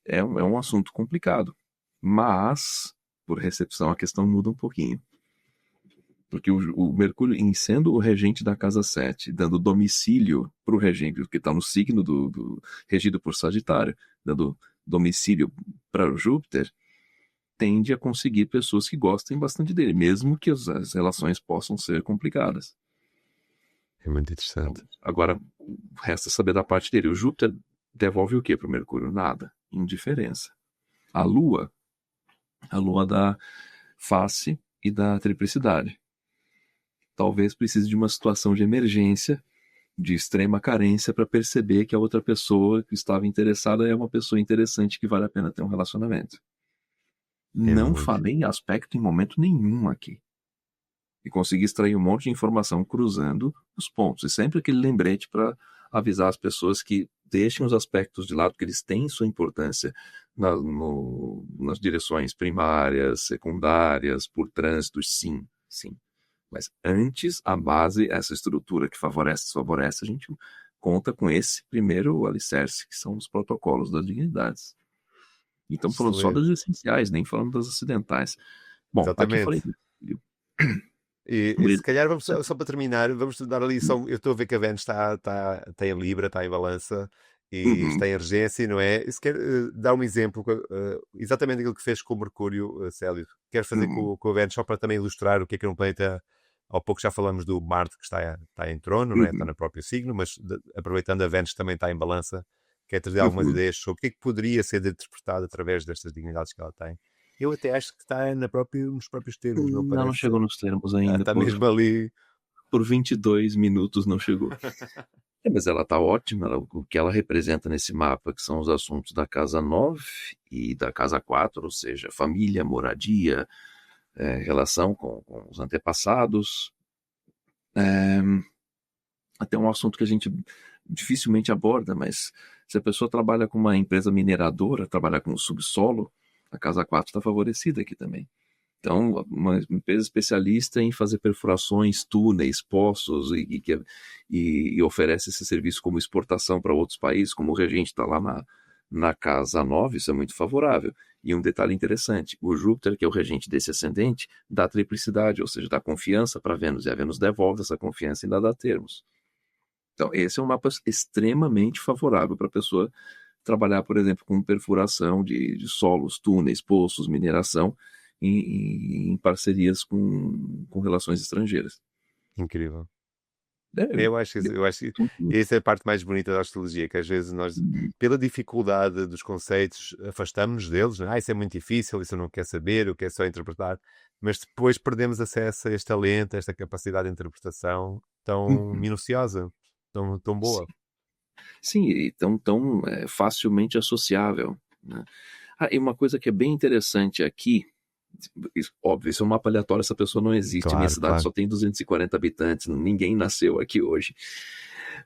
é um assunto complicado, mas, por recepção, a questão muda um pouquinho. Porque o Mercúrio, em sendo o regente da casa 7, dando domicílio para o regente, que está no signo regido por Sagitário, dando domicílio para o Júpiter, tende a conseguir pessoas que gostem bastante dele, mesmo que as relações possam ser complicadas. É muito interessante. Agora, resta saber da parte dele. O Júpiter devolve o que para o Mercúrio? Nada. Indiferença. A Lua dá face e dá triplicidade. Talvez precise de uma situação de emergência, de extrema carência, para perceber que a outra pessoa que estava interessada é uma pessoa interessante que vale a pena ter um relacionamento. Não falei em aspecto em momento nenhum aqui. E consegui extrair um monte de informação cruzando os pontos. E sempre aquele lembrete para avisar as pessoas que deixem os aspectos de lado, porque eles têm sua importância nas direções primárias, secundárias, por trânsito, sim, sim. Mas antes, a base, essa estrutura que favorece, desfavorece, a gente conta com esse primeiro alicerce, que são os protocolos das dignidades. E estamos falando só das essenciais, nem falando das acidentais. Bom, aqui eu falei... E se calhar, vamos só para terminar, vamos dar a lição. Eu estou a ver que a Vênus está em Libra, está em Balança e está em regência, não é? E se quer dar um exemplo, exatamente aquilo que fez com o Mercúrio, Célio, quero fazer com a Vênus só para também ilustrar o que é um planeta. Há pouco já falamos do Marte que está em trono, não é? Está no próprio signo, mas aproveitando a Vênus também está em Balança, quer trazer algumas ideias sobre o que é que poderia ser interpretado através destas dignidades que ela tem. Eu até acho que está nos próprios termos, não parece? Não chegou nos termos ainda. Está mesmo ali. Por 22 minutos não chegou. Mas ela está ótima, o que ela representa nesse mapa, que são os assuntos da casa 9 e da casa 4, ou seja, família, moradia, relação com os antepassados. Até um assunto que a gente dificilmente aborda, mas se a pessoa trabalha com uma empresa mineradora, trabalha com subsolo, a casa 4 está favorecida aqui também. Então, uma empresa especialista em fazer perfurações, túneis, poços e oferece esse serviço como exportação para outros países, como o regente está lá na casa 9, isso é muito favorável. E um detalhe interessante, o Júpiter, que é o regente desse ascendente, dá triplicidade, ou seja, dá confiança para Vênus, e a Vênus devolve essa confiança e ainda dá termos. Então, esse é um mapa extremamente favorável para a pessoa trabalhar, por exemplo, com perfuração de solos, túneis, poços, mineração, em parcerias com relações estrangeiras. Incrível. Eu acho que essa é a parte mais bonita da astrologia, que às vezes nós, pela dificuldade dos conceitos, afastamos-nos deles. Isso é muito difícil, isso eu não quero saber, eu quero só interpretar. Mas depois perdemos acesso a este talento, a esta capacidade de interpretação tão minuciosa, tão boa. Sim, e tão facilmente associável, né? E uma coisa que é bem interessante aqui, óbvio, isso é um mapa aleatório, essa pessoa não existe, claro, minha cidade só tem 240 habitantes, ninguém nasceu aqui hoje.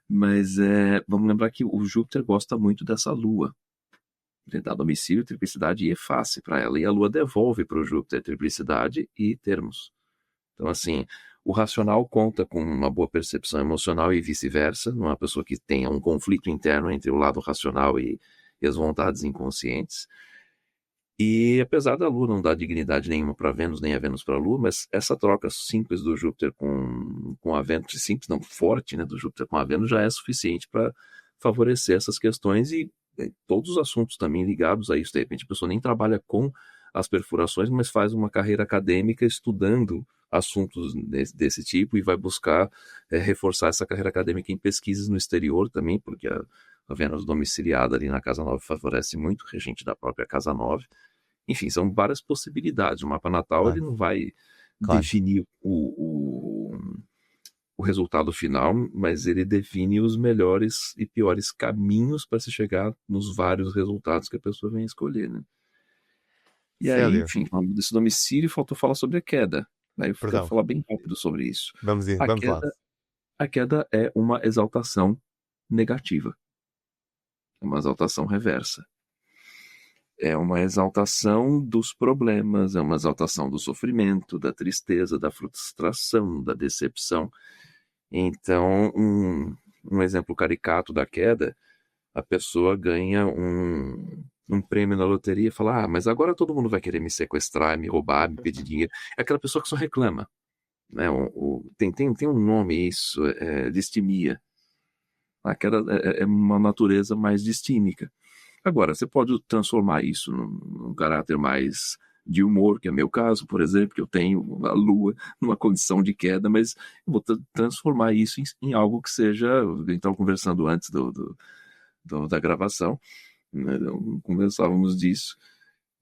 Mas vamos lembrar que o Júpiter gosta muito dessa Lua. Ele dá domicílio, triplicidade e efácie para ela, e a Lua devolve para o Júpiter triplicidade e termos. Então, assim, o racional conta com uma boa percepção emocional e vice-versa, não é uma pessoa que tenha um conflito interno entre o lado racional e as vontades inconscientes. E apesar da Lua não dar dignidade nenhuma para Vênus, nem a Vênus para a Lua, mas essa troca simples do Júpiter com a Vênus, simples não, forte, né, do Júpiter com a Vênus já é suficiente para favorecer essas questões e todos os assuntos também ligados a isso. De repente a pessoa nem trabalha com as perfurações, mas faz uma carreira acadêmica estudando assuntos desse tipo e vai buscar reforçar essa carreira acadêmica em pesquisas no exterior também, porque a Vênus domiciliada ali na casa 9 favorece muito o regente da própria casa 9. Enfim, são várias possibilidades. O mapa natal ele não vai definir o resultado final, mas ele define os melhores e piores caminhos para se chegar nos vários resultados que a pessoa vem escolher, né? E aí, enfim, falando desse domicílio, faltou falar sobre a queda. Aí eu quero falar bem rápido sobre isso. Vamos lá. A queda é uma exaltação negativa. É uma exaltação reversa. É uma exaltação dos problemas, é uma exaltação do sofrimento, da tristeza, da frustração, da decepção. Então, um exemplo caricato da queda, a pessoa ganha um prêmio na loteria e fala, mas agora todo mundo vai querer me sequestrar, me roubar, me pedir dinheiro. É aquela pessoa que só reclama. Né? Tem um nome isso, distimia. A queda é uma natureza mais distímica. Agora, você pode transformar isso num caráter mais de humor, que é meu caso, por exemplo, que eu tenho a Lua numa condição de queda, mas eu vou transformar isso em algo que seja... A gente estava conversando antes da gravação, né, conversávamos disso,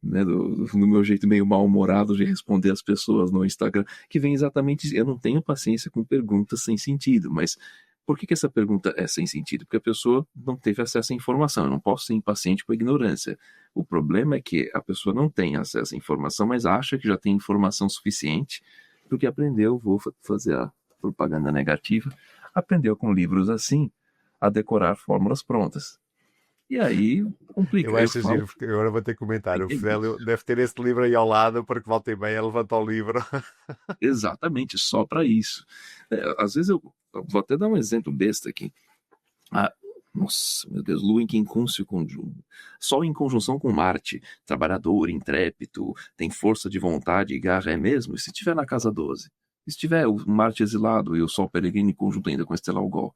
né, do meu jeito meio mal-humorado de responder as pessoas no Instagram, que vem exatamente... Eu não tenho paciência com perguntas sem sentido, mas... Por que essa pergunta é sem sentido? Porque a pessoa não teve acesso à informação. Eu não posso ser impaciente com a ignorância. O problema é que a pessoa não tem acesso à informação, mas acha que já tem informação suficiente, porque aprendeu, vou fazer a propaganda negativa, aprendeu com livros assim a decorar fórmulas prontas. E aí complica. Eu Eu acho falo, giro, porque agora vou ter que comentar. O é isso. Célio deve ter esse livro aí ao lado, porque volta e meia levanta o livro. Exatamente, só para isso. Às vezes eu vou até dar um exemplo besta aqui. Ah, nossa, meu Deus, Lua em quincúncio Sol em conjunção com Marte, trabalhador, intrépido, tem força de vontade e garra, é mesmo? E se estiver na casa 12? E se tiver o Marte exilado e o Sol peregrino em conjunto ainda com Estela Algol?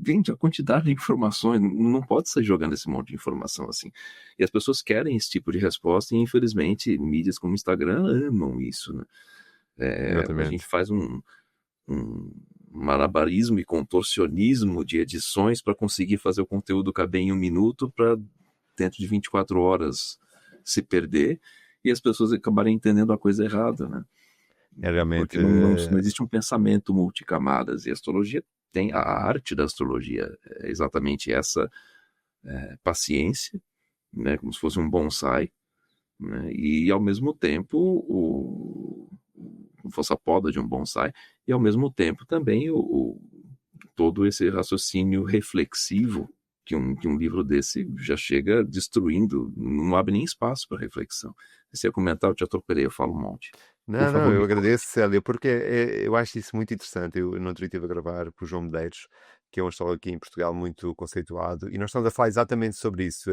Gente, a quantidade de informações, não pode sair jogando esse monte de informação assim. E as pessoas querem esse tipo de resposta e, infelizmente, mídias como o Instagram amam isso, né? A gente Exatamente. faz um malabarismo e contorcionismo de edições para conseguir fazer o conteúdo caber em 1 minuto para dentro de 24 horas se perder e as pessoas acabarem entendendo a coisa errada, né? É realmente. Porque não existe um pensamento multicamadas e a astrologia tem a arte da astrologia, é exatamente essa paciência, né, como se fosse um bonsai, né, e ao mesmo tempo como fosse a poda de um bonsai, e ao mesmo tempo também todo esse raciocínio reflexivo que um livro desse já chega destruindo, não abre nem espaço para reflexão. Se eu comentar, eu te atropelei, eu falo um monte. Por Não, não, favor, eu me agradeço, conte. Célia, porque eu acho isso muito interessante. Eu no outro dia estive a gravar com o João Medeiros, que é um astrólogo aqui em Portugal muito conceituado, e nós estamos a falar exatamente sobre isso.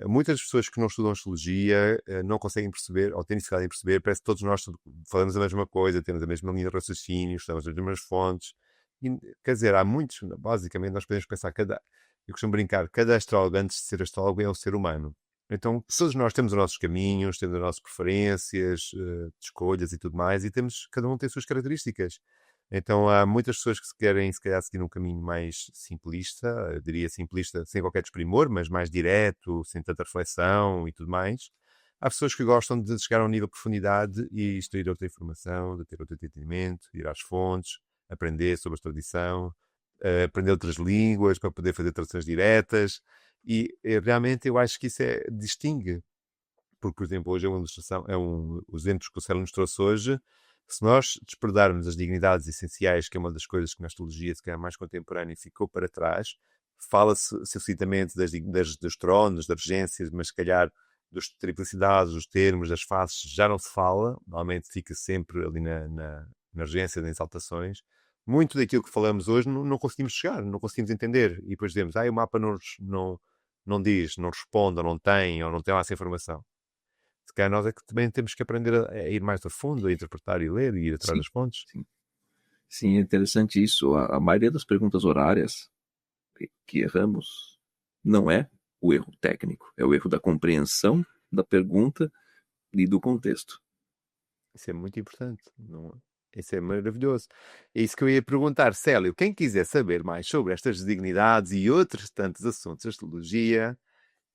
Muitas pessoas que não estudam astrologia não conseguem perceber, ou têm dificuldade em perceber, parece que todos nós falamos a mesma coisa, temos a mesma linha de raciocínio, estamos nas mesmas fontes. E, quer dizer, há muitos, basicamente, nós podemos pensar, eu costumo brincar, cada astrólogo, antes de ser astrólogo, é um ser humano. Então, todos nós temos os nossos caminhos, temos as nossas preferências, escolhas e tudo mais, e cada um tem as suas características. Então, há muitas pessoas que se querem, se calhar, seguir um caminho mais simplista, eu diria simplista, sem qualquer desprimor, mas mais direto, sem tanta reflexão e tudo mais. Há pessoas que gostam de chegar a um nível de profundidade e extrair outra informação, de ter outro entendimento, ir às fontes, aprender sobre a tradição, aprender outras línguas para poder fazer traduções diretas. E realmente eu acho que isso distingue, porque, por exemplo, hoje é uma ilustração, os exemplos que o Célio nos trouxe hoje. Se nós despredarmos as dignidades essenciais, que é uma das coisas que na astrologia, se calhar mais contemporânea, ficou para trás, fala-se explicitamente dos tronos, das regências, mas se calhar das triplicidades, dos termos, das faces, já não se fala, normalmente fica sempre ali na regência, nas exaltações. Muito daquilo que falamos hoje não conseguimos chegar, não conseguimos entender. E depois dizemos, o mapa não diz, não responde, ou não tem lá essa informação. Se calhar nós é que também temos que aprender a ir mais a fundo, a interpretar e ler e ir atrás Sim, das fontes. sim. Sim, é interessante isso. A maioria das perguntas horárias que erramos não é o erro técnico, é o erro da compreensão da pergunta e do contexto. Isso é muito importante. Não é? Isso é maravilhoso. É isso que eu ia perguntar, Célio. Quem quiser saber mais sobre estas dignidades e outros tantos assuntos de astrologia,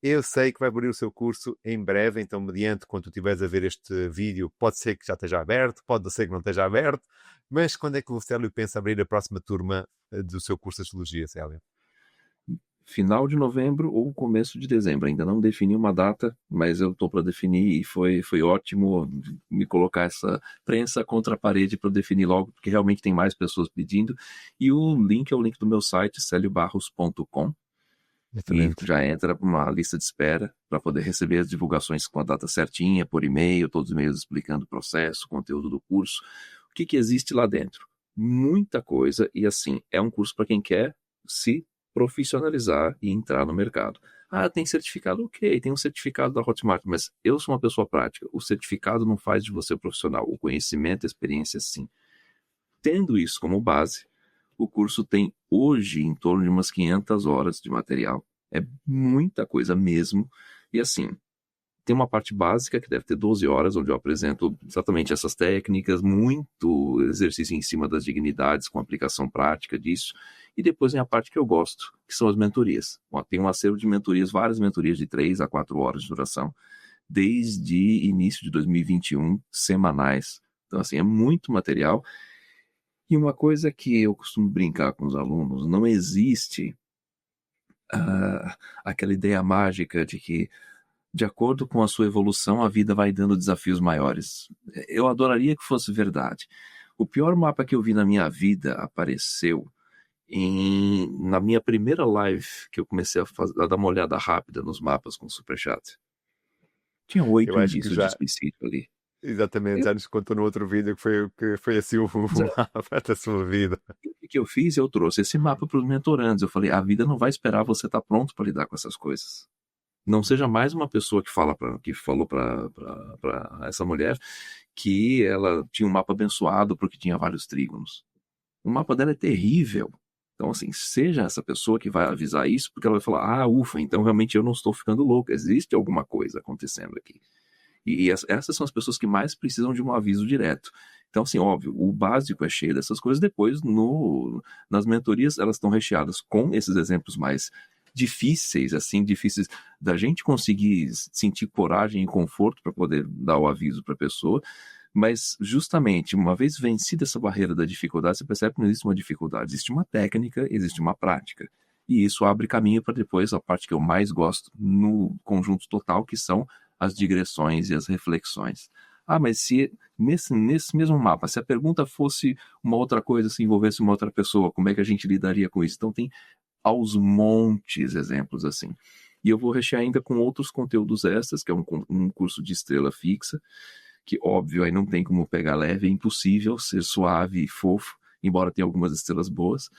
eu sei que vai abrir o seu curso em breve, então, mediante quando tu estiveres a ver este vídeo, pode ser que já esteja aberto, pode ser que não esteja aberto, mas quando é que o Célio pensa abrir a próxima turma do seu curso de astrologia, Célio? Final de novembro ou começo de dezembro. Ainda não defini uma data, mas eu estou para definir e foi ótimo me colocar essa prensa contra a parede para definir logo, porque realmente tem mais pessoas pedindo. E o link é o link do meu site, celiobarros.com. E Exatamente. já entra para uma lista de espera para poder receber as divulgações com a data certinha, por e-mail, todos os e-mails explicando o processo, o conteúdo do curso. O que existe lá dentro? Muita coisa, e assim, é um curso para quem quer se profissionalizar e entrar no mercado. Tem certificado? Ok, tem um certificado da Hotmart, mas eu sou uma pessoa prática. O certificado não faz de você profissional. O conhecimento, a experiência, sim. Tendo isso como base, o curso tem hoje em torno de umas 500 horas de material. É muita coisa mesmo. E assim, tem uma parte básica que deve ter 12 horas, onde eu apresento exatamente essas técnicas, muito exercício em cima das dignidades, com aplicação prática disso. E depois vem a parte que eu gosto, que são as mentorias. Tem um acervo de mentorias, várias mentorias de 3 a 4 horas de duração, desde início de 2021, semanais. Então, assim, é muito material. E uma coisa que eu costumo brincar com os alunos, não existe aquela ideia mágica de que, de acordo com a sua evolução, a vida vai dando desafios maiores. Eu adoraria que fosse verdade. O pior mapa que eu vi na minha vida apareceu Na minha primeira live, que eu comecei a dar uma olhada rápida nos mapas com Superchat, tinha Eu 8 acho que indícios de já, suicídio ali. exatamente, Eu, já nos contou no outro vídeo que foi assim o mapa da sua vida. o que eu fiz? Eu trouxe esse mapa para os mentorandos. Eu falei, a vida não vai esperar você estar pronto para lidar com essas coisas. Não seja mais uma pessoa que falou para essa mulher que ela tinha um mapa abençoado porque tinha vários trígonos. O mapa dela é terrível. Então, assim, seja essa pessoa que vai avisar isso, porque ela vai falar, ah, ufa, então realmente eu não estou ficando louco, existe alguma coisa acontecendo aqui. E essas são as pessoas que mais precisam de um aviso direto. Então, assim, óbvio, o básico é cheio dessas coisas. Depois, nas mentorias, elas estão recheadas com esses exemplos mais difíceis, assim, difíceis da gente conseguir sentir coragem e conforto para poder dar o aviso para a pessoa. Mas, justamente, uma vez vencida essa barreira da dificuldade, você percebe que não existe uma dificuldade, existe uma técnica, existe uma prática. E isso abre caminho para depois a parte que eu mais gosto no conjunto total, que são as digressões e as reflexões. Ah, mas se nesse mesmo mapa, se a pergunta fosse uma outra coisa, se envolvesse uma outra pessoa, como é que a gente lidaria com isso? Então tem aos montes exemplos assim. E eu vou rechear ainda com outros conteúdos extras, que é um curso de estrela fixa, que óbvio aí não tem como pegar leve, é impossível ser suave e fofo, embora tenha algumas estrelas boas.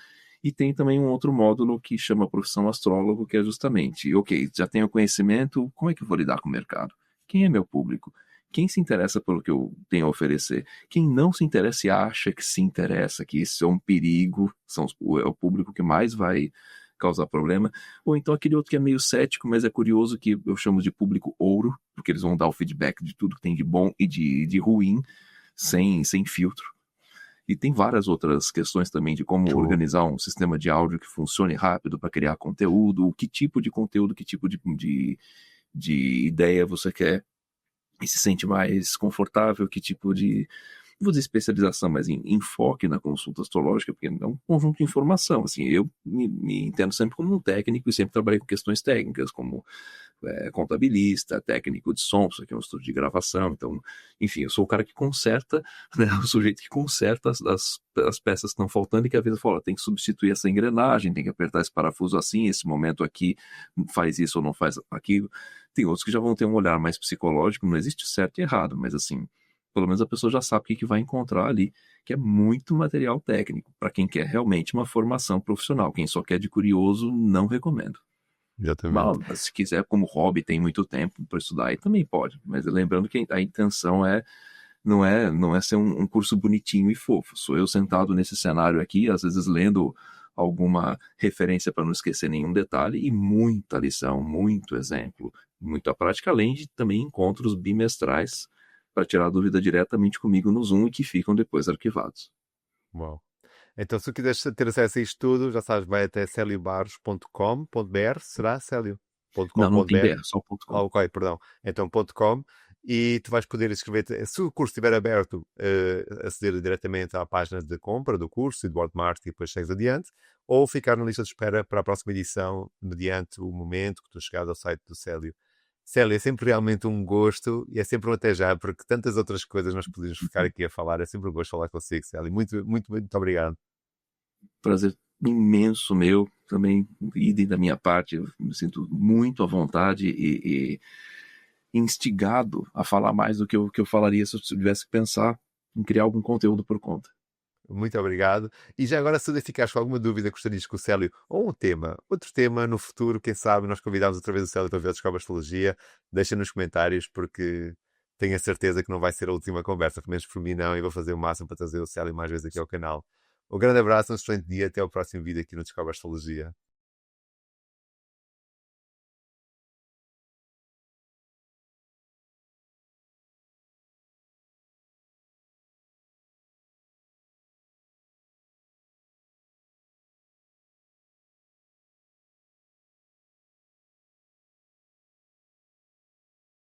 E tem também um outro módulo que chama profissão astrólogo, que é justamente, ok, já tenho conhecimento, como é que eu vou lidar com o mercado? Quem é meu público? Quem se interessa pelo que eu tenho a oferecer? Quem não se interessa e acha que se interessa, que isso é um perigo, é o público que mais vai causar problema. Ou então aquele outro que é meio cético, mas é curioso, que eu chamo de público ouro, porque eles vão dar o feedback de tudo que tem de bom e de ruim, sem filtro. E tem várias outras questões também de como Show. organizar um sistema de áudio que funcione rápido para criar conteúdo, que tipo de conteúdo, que tipo de ideia você quer e se sente mais confortável, que tipo de, não vou dizer especialização, mas em enfoque na consulta astrológica, porque é um conjunto de informação. Assim, eu me entendo sempre como um técnico e sempre trabalhei com questões técnicas, como contabilista, técnico de som, isso aqui é um estúdio de gravação, então, enfim, eu sou o cara que conserta, né, o sujeito que conserta as peças que estão faltando e que às vezes fala, tem que substituir essa engrenagem, tem que apertar esse parafuso assim, esse momento aqui faz isso ou não faz aquilo. Tem outros que já vão ter um olhar mais psicológico, não existe certo e errado, mas assim, pelo menos a pessoa já sabe o que vai encontrar ali, que é muito material técnico, para quem quer realmente uma formação profissional. Quem só quer de curioso, não recomendo. Exatamente. Mas se quiser, como hobby, tem muito tempo para estudar, aí também pode. Mas lembrando que a intenção não é ser um curso bonitinho e fofo. Sou eu sentado nesse cenário aqui, às vezes lendo alguma referência para não esquecer nenhum detalhe, e muita lição, muito exemplo, muita prática, além de também encontros bimestrais para tirar dúvida diretamente comigo no Zoom e que ficam depois arquivados. Uau. Então, se tu quiseres ter acesso a isto tudo, já sabes, vai até celiobarros.com.br, será, Célio? Não, não tem .com.br? BR, só ponto .com. Ok, perdão. Então, .com, e tu vais poder inscrever-te. Se o curso estiver aberto, aceder diretamente à página de compra do curso e do Hotmart e depois segues adiante, ou ficar na lista de espera para a próxima edição, mediante o momento que tu chegares ao site do Célio. Célio, é sempre realmente um gosto e é sempre um até já, porque tantas outras coisas nós podemos ficar aqui a falar. É sempre um gosto falar consigo, Célio. Muito, muito, muito obrigado. Prazer imenso meu, também, e da minha parte, eu me sinto muito à vontade e instigado a falar mais do que eu falaria se eu tivesse que pensar em criar algum conteúdo por conta. Muito obrigado. E já agora, se ficares com alguma dúvida, gostarias que o Célio, ou um tema, outro tema no futuro, quem sabe, nós convidamos outra vez o Célio para ver a Descobre Astrologia, deixa nos comentários, porque tenho a certeza que não vai ser a última conversa, pelo menos por mim não, e vou fazer o máximo para trazer o Célio mais vezes aqui ao canal. Um grande abraço, um excelente dia, até ao próximo vídeo aqui no Descobre Astrologia.